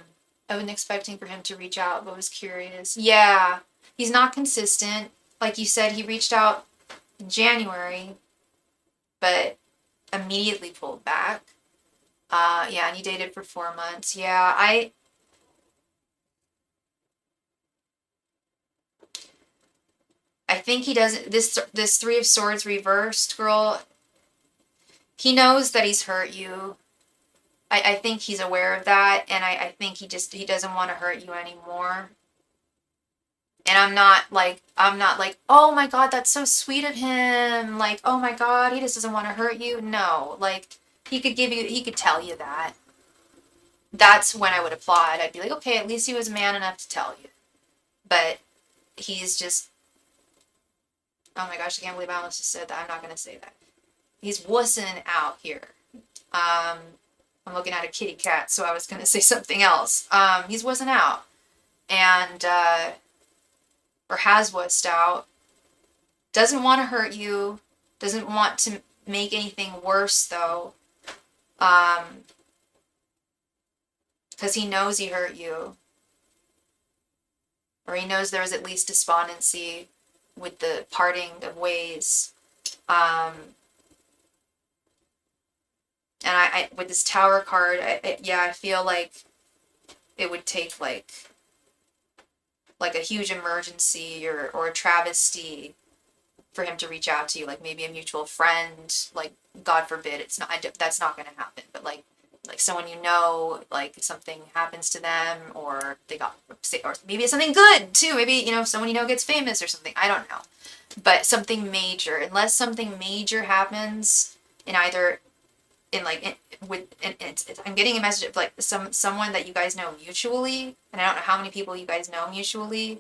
wasn't expecting for him to reach out, but was curious. Yeah, he's not consistent. Like you said, he reached out in January, but immediately pulled back. Yeah, and he dated for 4 months. Yeah, I think he doesn't. This Three of Swords reversed, girl. He knows that he's hurt you. I think he's aware of that, and I think he doesn't want to hurt you anymore. And I'm not like, oh my God, that's so sweet of him. Like, oh my God, he just doesn't want to hurt you. No, like, he could tell you that. That's when I would applaud. I'd be like, okay, at least he was man enough to tell you. But he's just, Oh my gosh, I can't believe I almost just said that. I'm not gonna say that. He's wussing out here. Um, I'm looking at a kitty cat, so I was gonna say something else. He's wussing out, and or has wussed out. Doesn't want to hurt you. Doesn't want to make anything worse though. Because he knows he hurt you, or he knows there was at least despondency with the parting of ways. Um, and I with this Tower card, I feel like it would take like a huge emergency or a travesty for him to reach out to you, like maybe a mutual friend, like God forbid, it's not, that's not going to happen, but like someone you know, like something happens to them, or they got, or maybe it's something good too, maybe, you know, someone you know gets famous or something, I don't know, but something major, unless something major happens in either in like I'm getting a message of like someone that you guys know mutually, and I don't know how many people you guys know mutually.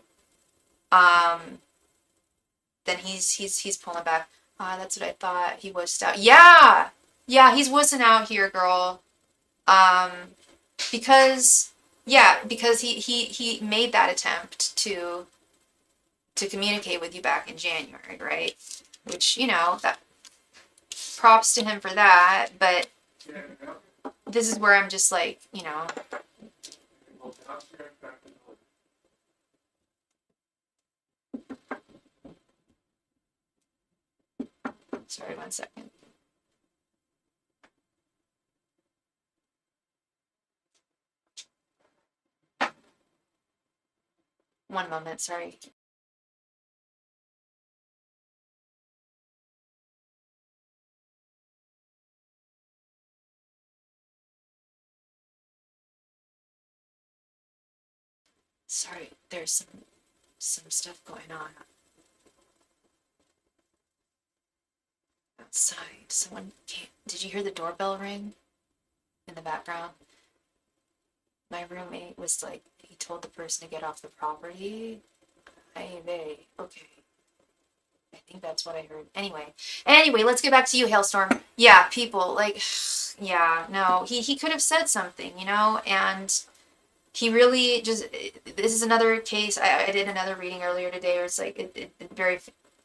Then he's pulling back. Ah, that's what I thought. He wussed out. Yeah, yeah, he's wussing out here, girl. Um, because because he made that attempt to communicate with you back in January, right? Which, you know, that props to him for that, but this is where I'm just like, you know. Sorry, 1 second. One moment, sorry. Sorry, there's some stuff going on outside. Someone came. Did you hear the doorbell ring in the background? My roommate was like, he told the person to get off the property. Okay. I think that's what I heard. Anyway, let's get back to you, Hailstorm. Yeah, people, like, yeah, no, he could have said something, you know, and he really just, this is another case. I did another reading earlier today where it's like, it very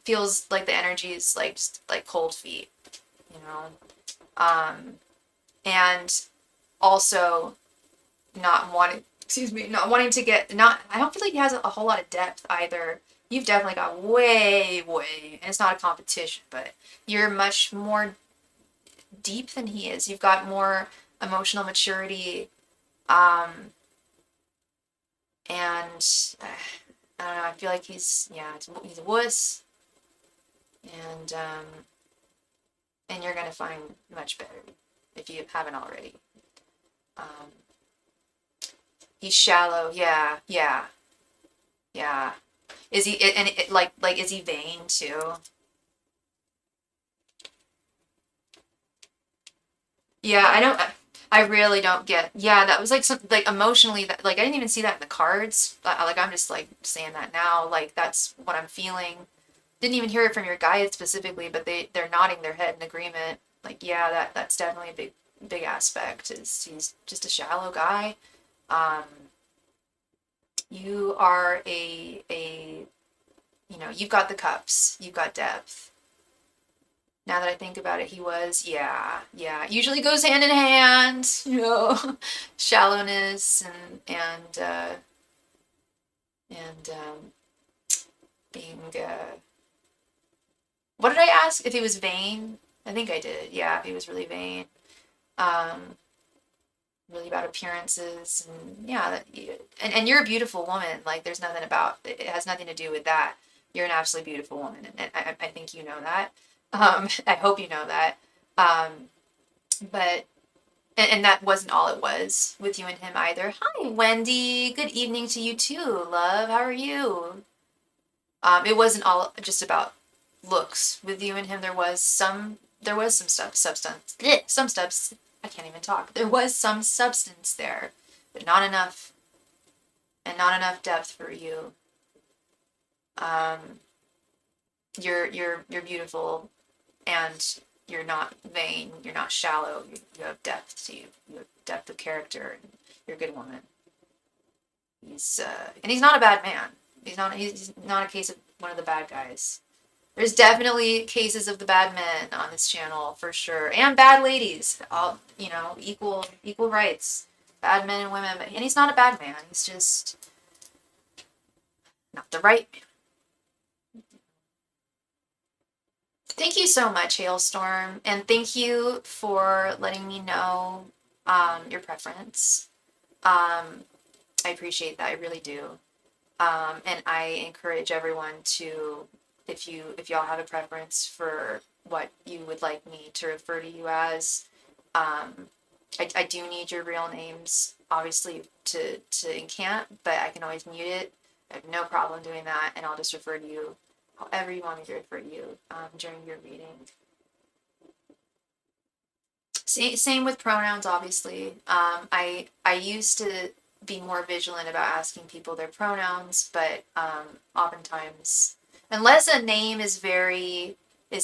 feels like the energy is like, just like cold feet, you know, and also not wanting to get, not, I don't feel like he has a whole lot of depth either. You've definitely got way, and it's not a competition, but you're much more deep than he is. You've got more emotional maturity, and I don't know, I feel like he's a wuss, and you're gonna find much better if you haven't already. Um, he's shallow, yeah. Is he and like is he vain too? Yeah, I don't. I really don't get. Yeah, that was like some like emotionally that like I didn't even see that in the cards. Like I'm just like saying that now. Like that's what I'm feeling. Didn't even hear it from your guide specifically, but they're nodding their head in agreement. Like yeah, that's definitely a big aspect. Is he's just a shallow guy. Um, you are a you know you've got the cups. You've got depth. Now that I think about it, he was, yeah. It usually goes hand in hand, you know, shallowness and being. What did I ask? If he was vain? I think I did. Yeah, if he was really vain, um, really about appearances, and yeah, and you're a beautiful woman. Like, there's nothing about it. It has nothing to do with that. You're an absolutely beautiful woman, and I think you know that. I hope you know that. Um, but and that wasn't all it was with you and him either. Hi, Wendy. Good evening to you too, love. How are you? It wasn't all just about looks with you and him. There was some stuff, substance, some stuff. I can't even talk. There was some substance there, but not enough, and not enough depth for you. Um, you're beautiful, and you're not vain, you're not shallow, you have depth to you. You have depth of character, and you're a good woman. And he's not a bad man. He's not a case of one of the bad guys. There's definitely cases of the bad men on this channel for sure, and bad ladies. All, equal rights, bad men and women. And he's not a bad man. He's just not the right man. Thank you so much, Hailstorm, and thank you for letting me know your preference. I appreciate that. I really do. And I encourage everyone to, if y'all have a preference for what you would like me to refer to you as, I do need your real names, obviously, to incant, but I can always mute it. I have no problem doing that, and I'll just refer to you however you want me to refer to you during your reading. Same with pronouns, obviously. I used to be more vigilant about asking people their pronouns, but oftentimes, unless a name is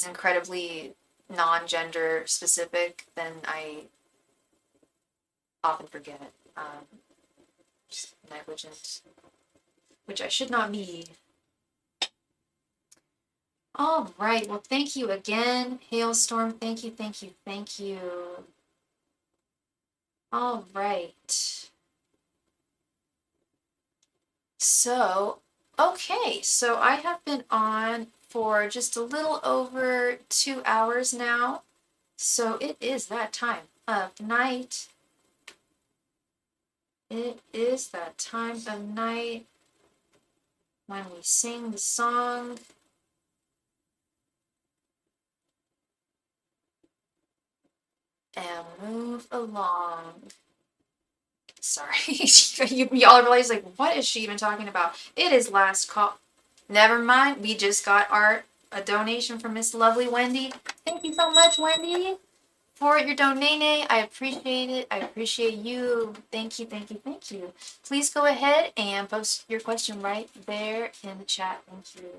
incredibly non-gender specific, then I often forget. Just negligent, which I should not be. All right. Well, thank you again, Hailstorm. Thank you, thank you, thank you. All right. So, okay. So I have been on for just a little over 2 hours now. So it is that time of night. It is that time of night when we sing the song. And move along. Sorry, y'all realize, like, what is she even talking about? It is last call. Never mind, we just got a donation from Miss Lovely Wendy. Thank you so much, Wendy, for your donate. I appreciate it. I appreciate you. Thank you, thank you, thank you. Please go ahead and post your question right there in the chat. Thank you.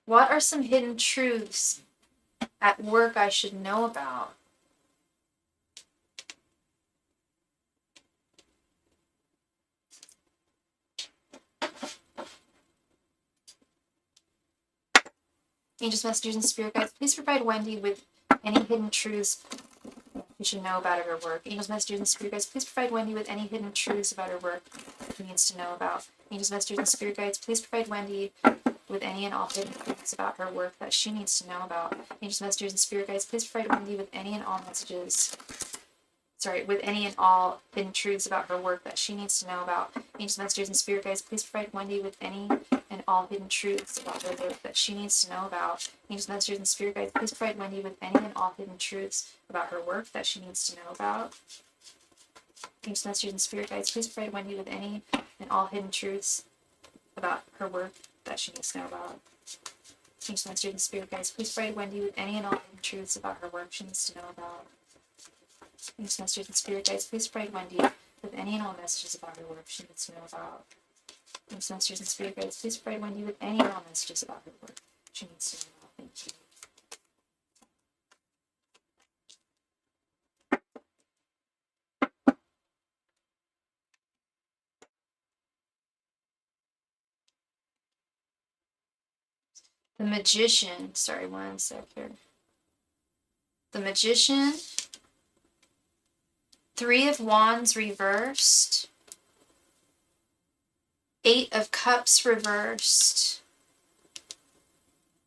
What are some hidden truths at work I should know about? Angels, messengers, and spirit guides, please provide Wendy with any hidden truths you should know about her work. Angels, messengers, and spirit guides, please provide Wendy with any hidden truths about her work she needs to know about. Angels, messengers, and spirit guides, please provide Wendy with any and all hidden truths about her work that she needs to know about. Angels, messengers, and spirit guides, please provide Wendy with any and all with any and all hidden truths about her work that she needs to know about. Angels, messengers, and spirit guides, please provide Wendy with any and all hidden truths about her work that she needs to know about. Angels, messengers, and spirit guides, please provide Wendy with any and all hidden truths about her work that she needs to know about. Angels, messengers, and spirit guides, please provide Wendy with any and all hidden truths about her work that she needs to know about. Angels, messengers, and spirit guides, please provide Wendy with any and all hidden truths about her work she needs to know about. Angels, messengers, and spirit guides, please provide Wendy with any and all messages about her work she needs to know about. Angels, messengers, and spirit guides, please provide Wendy with any and all messages about her work she needs to know about. Thank you. The Magician. Sorry, one sec here. The Magician. 3 of Wands reversed. 8 of Cups reversed.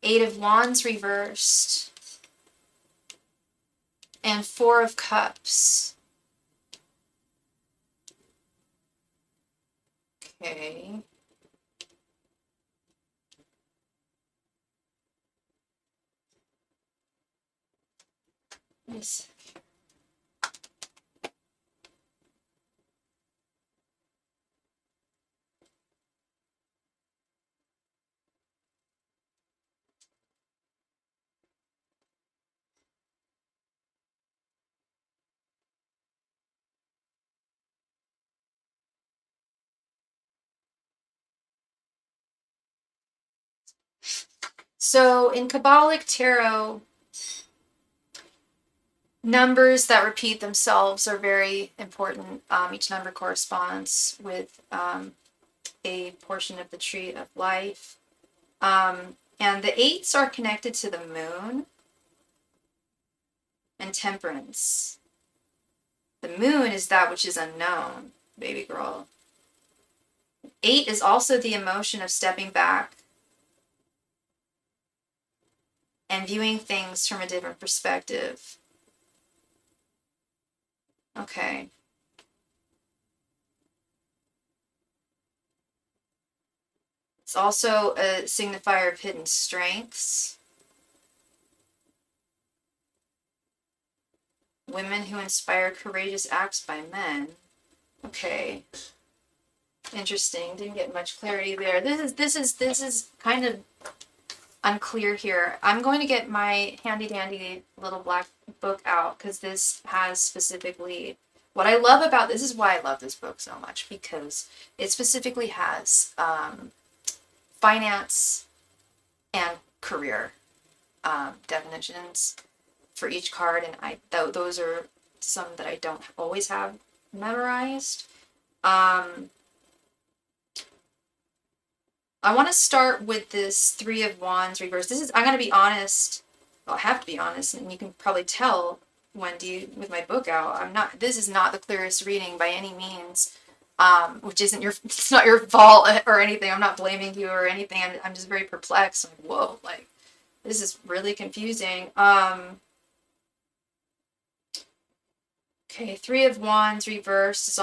8 of Wands reversed. And 4 of Cups. Okay. Yes. So in Kabbalic tarot, numbers that repeat themselves are very important. Each number corresponds with a portion of the tree of life. And the eights are connected to the moon and temperance. The moon is that which is unknown, baby girl. 8 is also the emotion of stepping back and viewing things from a different perspective. Okay. It's also a signifier of hidden strengths. Women who inspire courageous acts by men. Okay. Interesting. Didn't get much clarity there. This is kind of unclear here. I'm going to get my handy dandy little black book out because this has specifically what I love about this is why I love this book so much, because it specifically has finance and career definitions for each card, and those are some that I don't always have memorized. I want to start with this Three of Wands reverse. I'm going to be honest. Well, I have to be honest, and you can probably tell, Wendy, with my book out. This is not the clearest reading by any means, which it's not your fault or anything. I'm not blaming you or anything. I'm just very perplexed. I'm like, whoa, like, this is really confusing. Okay, Three of Wands reversed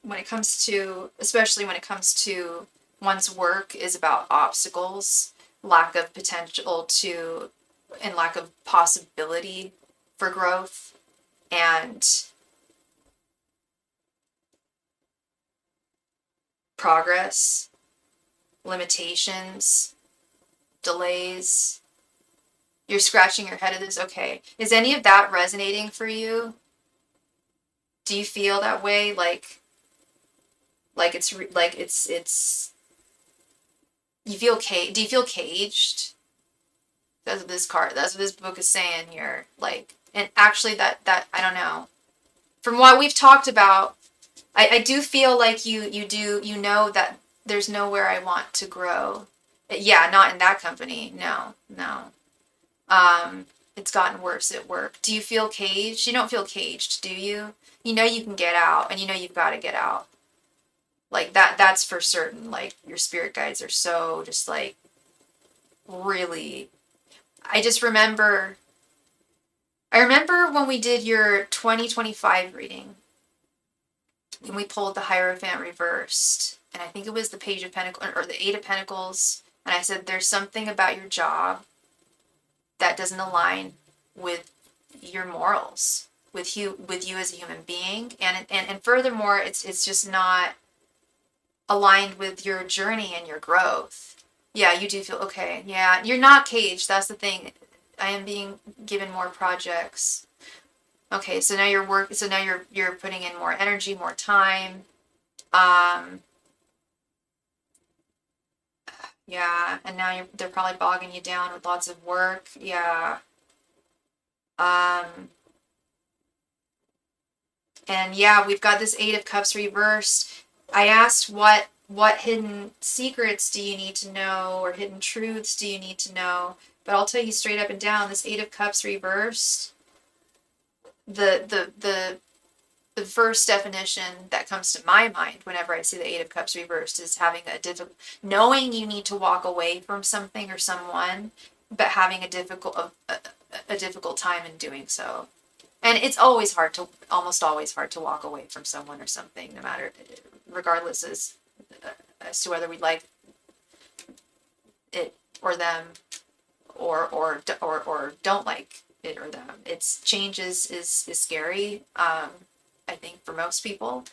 when it comes to, especially when it comes to one's work, is about obstacles, lack of potential and lack of possibility for growth, and progress, limitations, delays. You're scratching your head at this. Okay, is any of that resonating for you? Do you feel that way? Like it's you feel do you feel caged? That's what this book is saying here. Like, and actually that I don't know. From what we've talked about, I do feel like you know that there's nowhere I want to grow. Yeah, not in that company. No. It's gotten worse at work. Do you feel caged? You don't feel caged, do you? You know you can get out, and you know you've got to get out. Like that's for certain. Like, your spirit guides are so just like really. I remember when we did your 2025 reading, and we pulled the Hierophant reversed, and I think it was the Page of Pentacles or the Eight of Pentacles, and I said there's something about your job that doesn't align with your morals, with you as a human being, and furthermore, it's just not aligned with your journey and your growth. Yeah, you do feel okay. Yeah, you're not caged. That's the thing. I am being given more projects. Okay, so now you're putting in more energy, more time. Yeah, and now they're probably bogging you down with lots of work. Yeah. And yeah, we've got this Eight of Cups reversed. I asked what hidden secrets do you need to know, or hidden truths do you need to know? But I'll tell you straight up and down, this Eight of Cups reversed, the first definition that comes to my mind whenever I see the Eight of Cups reversed is having knowing you need to walk away from something or someone, but having a difficult time in doing so. And it's almost always hard to walk away from someone or something, no matter, regardless as to whether we like it or them, or don't like it or them. It's change is scary. I think for most people,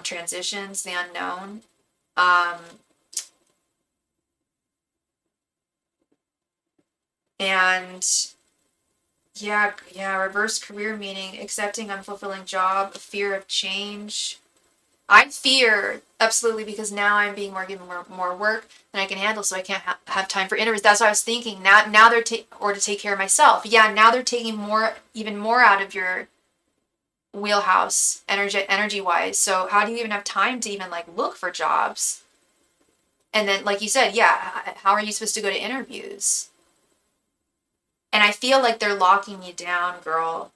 transitions, the unknown. And yeah, reverse career meaning accepting unfulfilling job, fear of change. I fear absolutely, because now I'm being given more work than I can handle, so I can't have time for interviews. That's what I was thinking. Now they're or to take care of myself. Yeah, now they're taking even more out of your wheelhouse, energy wise. So how do you even have time to even like look for jobs? And then, like you said, yeah, how are you supposed to go to interviews? And I feel like they're locking you down, girl.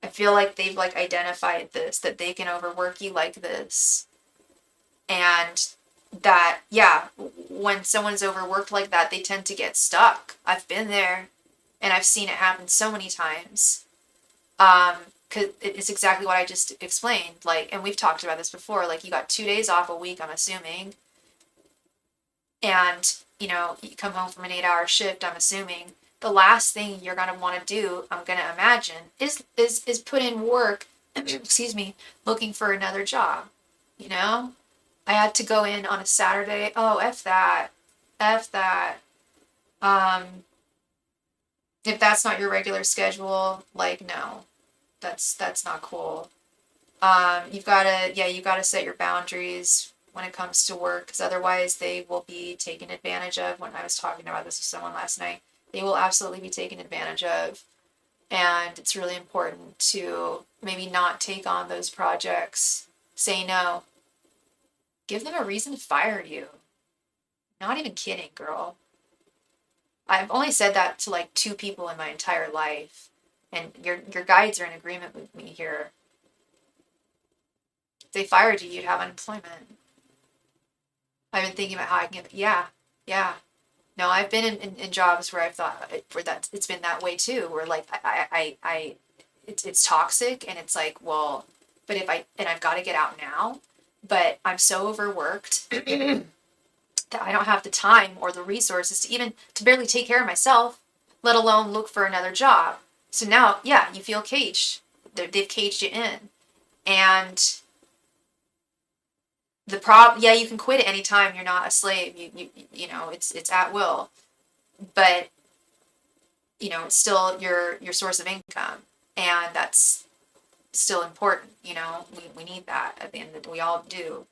I feel like they've like identified this, that they can overwork you like this. And that, yeah, when someone's overworked like that, they tend to get stuck. I've been there and I've seen it happen so many times. Because it's exactly what I just explained. Like, and we've talked about this before. Like, you got 2 days off a week, I'm assuming. And, you come home from an 8-hour shift, I'm assuming. The last thing you're going to want to do, I'm going to imagine, is put in work, excuse me, looking for another job, you know? I had to go in on a Saturday. Oh, F that. F that. Um, if that's not your regular schedule, like, no, that's not cool. You gotta set your boundaries when it comes to work, because otherwise they will be taken advantage of. When I was talking about this with someone last night, they will absolutely be taken advantage of. And it's really important to maybe not take on those projects. Say no. Give them a reason to fire you. Not even kidding, girl. I've only said that to like 2 people in my entire life, and your guides are in agreement with me here. If they fired you, you'd have unemployment. I've been thinking about how I can get, yeah, yeah. No, I've been in jobs where I've thought where that it's been that way too, where like it's toxic, and it's like, well, but and I've got to get out now, but I'm so overworked that I don't have the time or the resources to even to barely take care of myself, let alone look for another job. So now, yeah, you feel caged. They've caged you in. And yeah, you can quit at any time. You're not a slave. It's at will. But, it's still your source of income. And that's still important. We need that at the end of the day. We all do.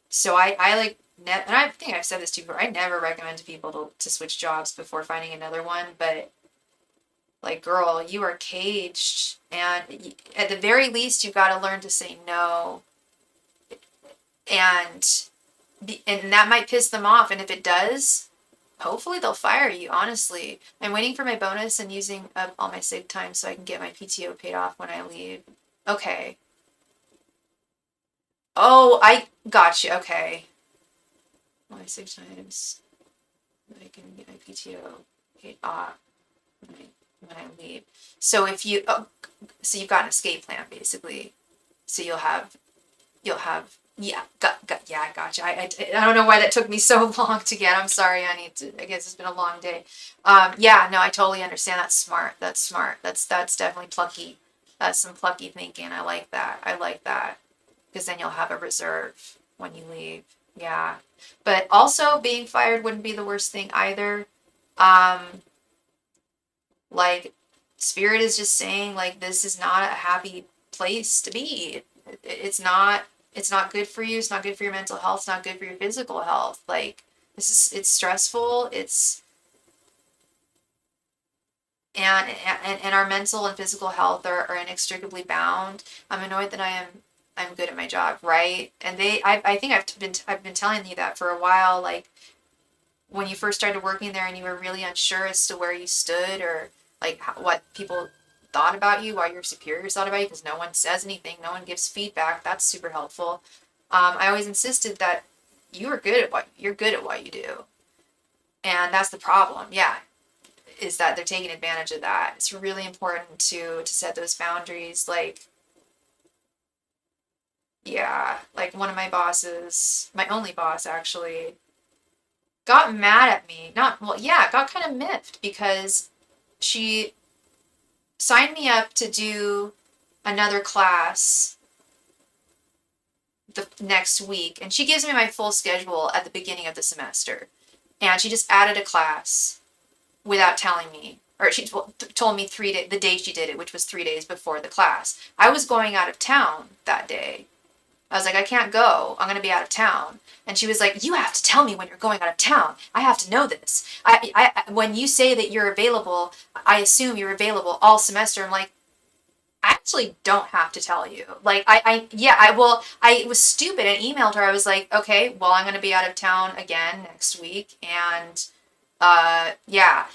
So I like, and I think I've said this to you before, I never recommend to people to switch jobs before finding another one, but like, girl, you are caged, and at the very least, you've got to learn to say no, and and that might piss them off, and if it does, hopefully they'll fire you, honestly. I'm waiting for my bonus and using up all my sick time so I can get my PTO paid off when I leave. Okay. Oh, I got you. Okay. All my sick times. I can get my PTO paid off when I leave. So so you've got an escape plan basically. So yeah, yeah, I gotcha. I don't know why that took me so long to get. I'm sorry. I guess it's been a long day. Yeah, no, I totally understand. That's smart. That's smart. That's definitely plucky. That's some plucky thinking. I like that. I like that. Because then you'll have a reserve when you leave. Yeah. But also being fired wouldn't be the worst thing either. Um, like, Spirit is just saying, like, this is not a happy place to be. It's not good for you. It's not good for your mental health. It's not good for your physical health. Like, it's stressful. And our mental and physical health are inextricably bound. I'm annoyed that I'm good at my job, right? And I think I've been telling you that for a while. Like, when you first started working there and you were really unsure as to where you stood, or like what people thought about you, what your superiors thought about you, because no one says anything, no one gives feedback. That's super helpful. I always insisted that you're good at what you do, and that's the problem. Yeah, is that they're taking advantage of that. It's really important to set those boundaries. Like, yeah, like one of my bosses, my only boss actually, got mad at me. Not, well, yeah, got kind of miffed because she signed me up to do another class the next week, and she gives me my full schedule at the beginning of the semester, and she just added a class without telling me, or she told me the day she did it, which was 3 days before the class. I was going out of town that day, I was like, I can't go. I'm going to be out of town. And she was like, you have to tell me when you're going out of town. I have to know this. When you say that you're available, I assume you're available all semester. I'm like, I actually don't have to tell you. Like, I was stupid and emailed her. I was like, okay, well, I'm going to be out of town again next week. And, yeah,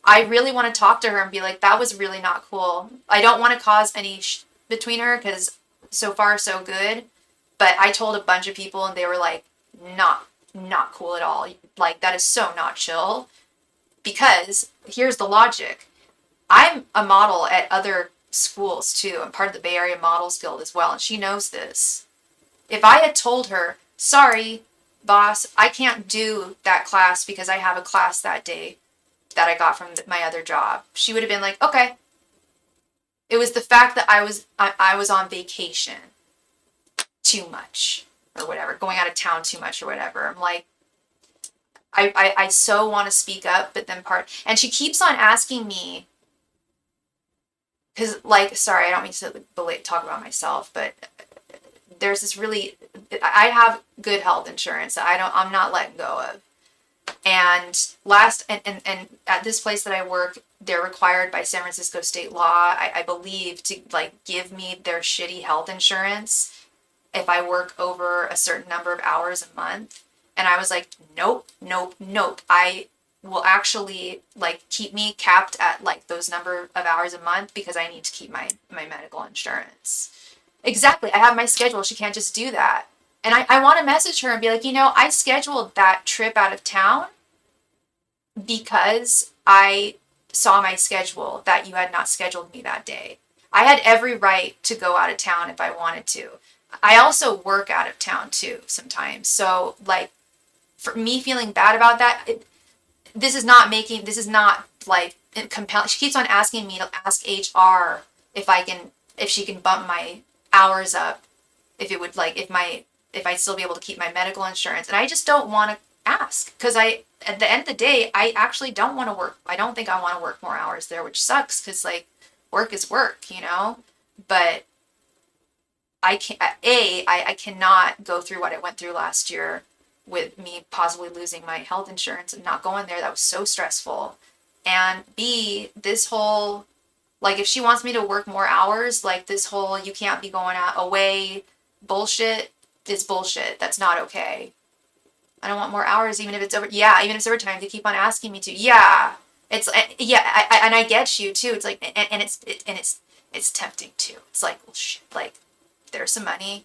I really want to talk to her and be like, that was really not cool. I don't want to cause any between her because so far so good. But I told a bunch of people and they were like, not cool at all. Like, that is so not chill. Because here's the logic. I'm a model at other schools too. I'm part of the Bay Area Models Guild as well, and she knows this. If I had told her, sorry, boss, I can't do that class because I have a class that day that I got from my other job, she would have been like, okay. It was the fact that I was on vacation too much or whatever, going out of town too much or whatever. I'm like, I so want to speak up, but then and she keeps on asking me, because, like, sorry, I don't mean to talk about myself, but there's this I have good health insurance that I'm not letting go of. And and at this place that I work, they're required by San Francisco state law, I believe, to like give me their shitty health insurance if I work over a certain number of hours a month. And I was like, nope, nope, nope. I will actually like keep me capped at like those number of hours a month because I need to keep my medical insurance. Exactly. I have my schedule. She can't just do that. And I want to message her and be like, I scheduled that trip out of town because I saw my schedule that you had not scheduled me that day. I had every right to go out of town if I wanted to. I also work out of town too sometimes. So like for me feeling bad about that, this is not like compelling. She keeps on asking me to ask HR if she can bump my hours up, if I'd still be able to keep my medical insurance. And I just don't want to ask because at the end of the day, I actually don't want to work. I don't think I want to work more hours there, which sucks because like work is work, but I cannot go through what I went through last year with me possibly losing my health insurance and not going there. That was so stressful. And B, this whole, like, if she wants me to work more hours, like this whole you can't be going out away bullshit is bullshit. That's not okay. I don't want more hours, even if it's even if it's overtime. They keep on asking me to. Yeah, it's and I get you too. It's like, and it's tempting too. It's like, well, shit, like there's some money,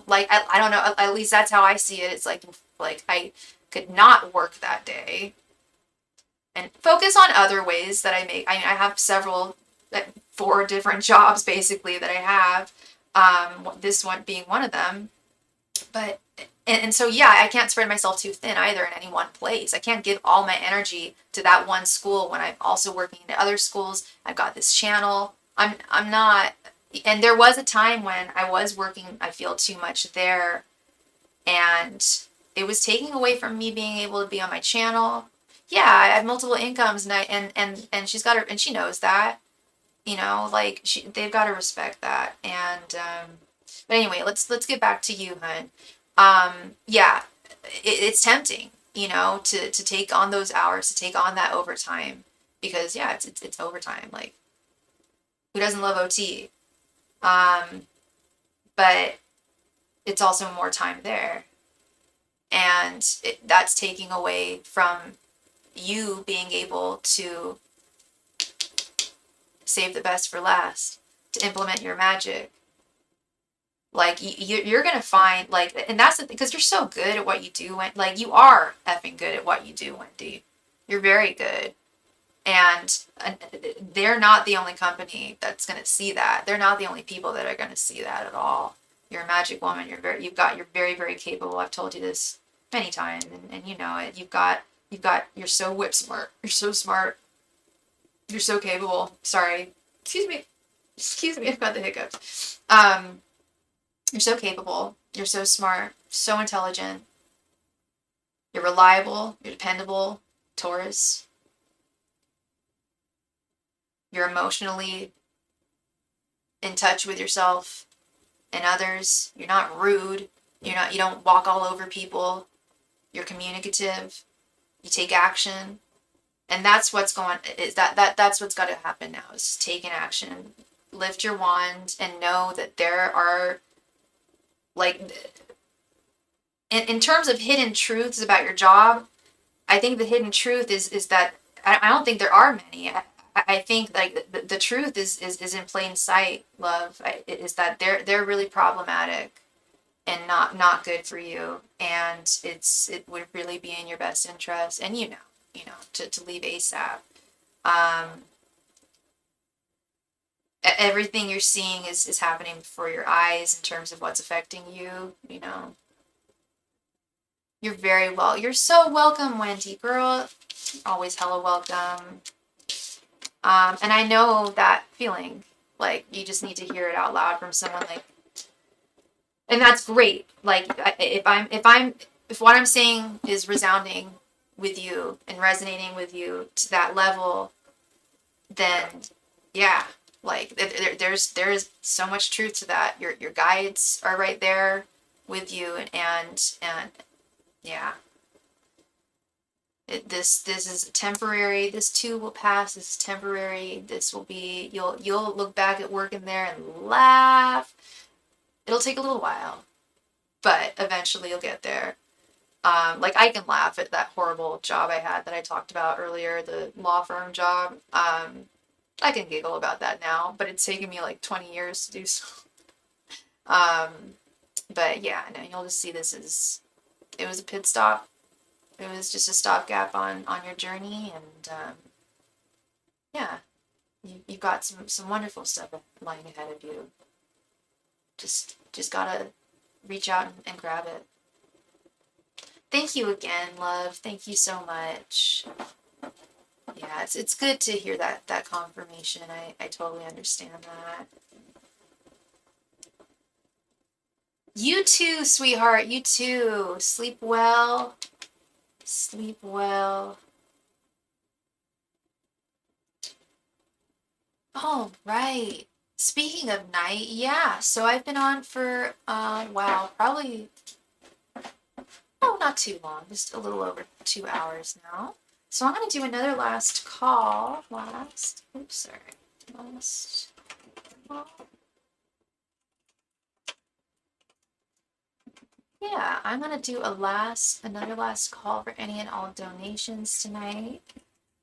like I don't know. At least that's how I see it. It's like I could not work that day and focus on other ways that I make. I mean, I have 4 different jobs basically that I have. This one being one of them, but. And so, yeah, I can't spread myself too thin either in any one place. I can't give all my energy to that one school when I'm also working in other schools. I've got this channel. I'm not, and there was a time when I was working, I feel, too much there, and it was taking away from me being able to be on my channel. Yeah, I have multiple incomes, and she's got her, and she knows that, like they've got to respect that. And but anyway, let's get back to you, hun. Yeah, it's tempting, to take on those hours, to take on that overtime, because yeah, it's overtime. Like, who doesn't love OT? But it's also more time there, and that's taking away from you being able to save the best for last, to implement your magic. Like, you're gonna find, like, and that's the thing, because you're so good at what you do, like, you are effing good at what you do, Wendy. You're very good. And they're not the only company that's gonna see that. They're not the only people that are gonna see that at all. You're a magic woman. You're very, very capable. I've told you this many times, and you know it. You're so whip smart. You're so smart. You're so capable. Sorry. Excuse me, I've got the hiccups. You're so capable. You're so smart. So intelligent. You're reliable. You're dependable. Taurus. You're emotionally in touch with yourself. and others. You're not rude. You don't walk all over people. You're communicative. You take action. And that's what's going is that's what's got to happen now is taking action. Lift your wand and know that there are like in terms of hidden truths about your job, I think the hidden truth is that I don't think there are many. I think like the truth is in plain sight, love. Is that they're really problematic and not good for you, and it would really be in your best interest, and to leave ASAP. Um, Everything you're seeing is happening before your eyes in terms of what's affecting you. You're so welcome, Wendy girl. Always hella welcome. And I know that feeling, like you just need to hear it out loud from someone, like, and that's great. Like if what I'm saying is resounding with you and resonating with you to that level, then yeah, like there's so much truth to that. Your guides are right there with you, and yeah. This is temporary. This too will pass. This is temporary. This will be, you'll look back at work in there and laugh. It'll take a little while, but eventually you'll get there. Like I can laugh at that horrible job I had that I talked about earlier, the law firm job. I can giggle about that now, but it's taken me like 20 years to do so. Um, but yeah, no, you'll just see this as it was a pit stop. It was just a stopgap on your journey, and yeah, you've got some wonderful stuff lying ahead of you. Just gotta reach out and grab it. Thank you again, love. Thank you so much. Yeah, it's good to hear that confirmation. I totally understand that. You too, sweetheart. You too. Sleep well. Sleep well. Oh, right. Speaking of night, yeah. So I've been on for wow, probably not too long, just a little over 2 hours now. So I'm gonna do another last call. Oops, sorry. Last call. Yeah, I'm gonna do another last call for any and all donations tonight.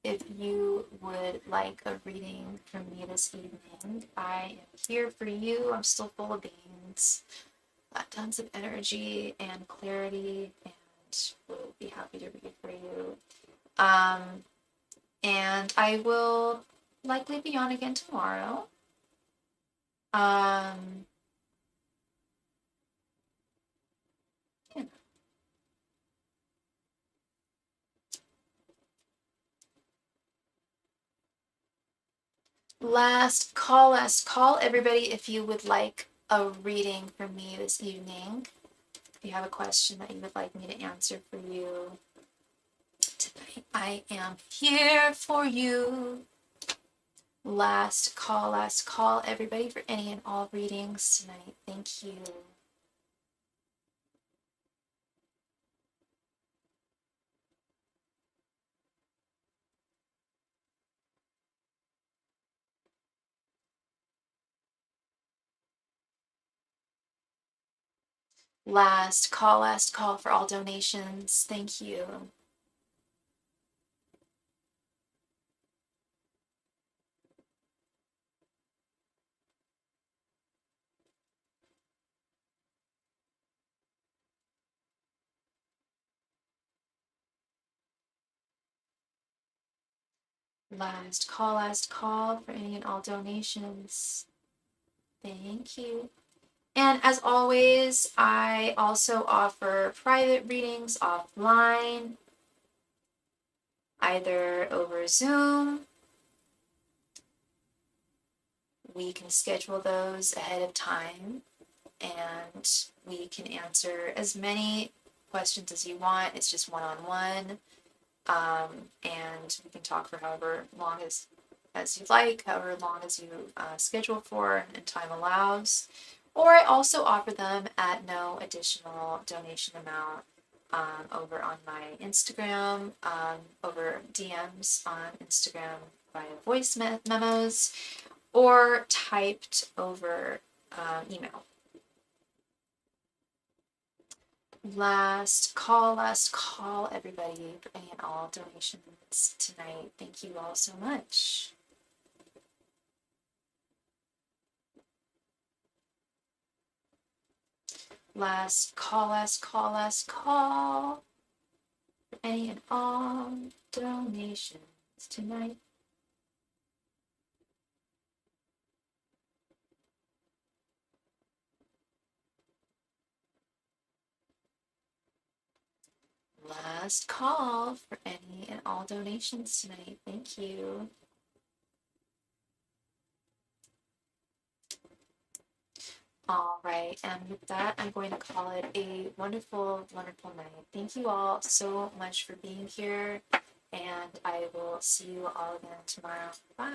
If you would like a reading from me this evening, I am here for you. I'm still full of beans, tons of energy and clarity, and will be happy to read for you. And I will likely be on again tomorrow. Yeah. Last call, everybody, if you would like a reading from me this evening. If you have a question that you would like me to answer for you tonight, I am here for you. Last call, everybody, for any and all readings tonight. Thank you. Last call for all donations. Thank you. Last call for any and all donations. Thank you. And as always, I also offer private readings offline, either over Zoom. We can schedule those ahead of time, and we can answer as many questions as you want. It's just one-on-one, and we can talk for however long as you'd like, however long as you schedule for and time allows. Or I also offer them at no additional donation amount over on my Instagram, over DMs on Instagram via voice memos, or typed over email. Last call, everybody, for any and all donations tonight. Thank you all so much. Last call for any and all donations tonight. Last call for any and all donations tonight. Thank you. All right, and with that, I'm going to call it a wonderful, wonderful night. Thank you all so much for being here, and I will see you all again tomorrow. Bye.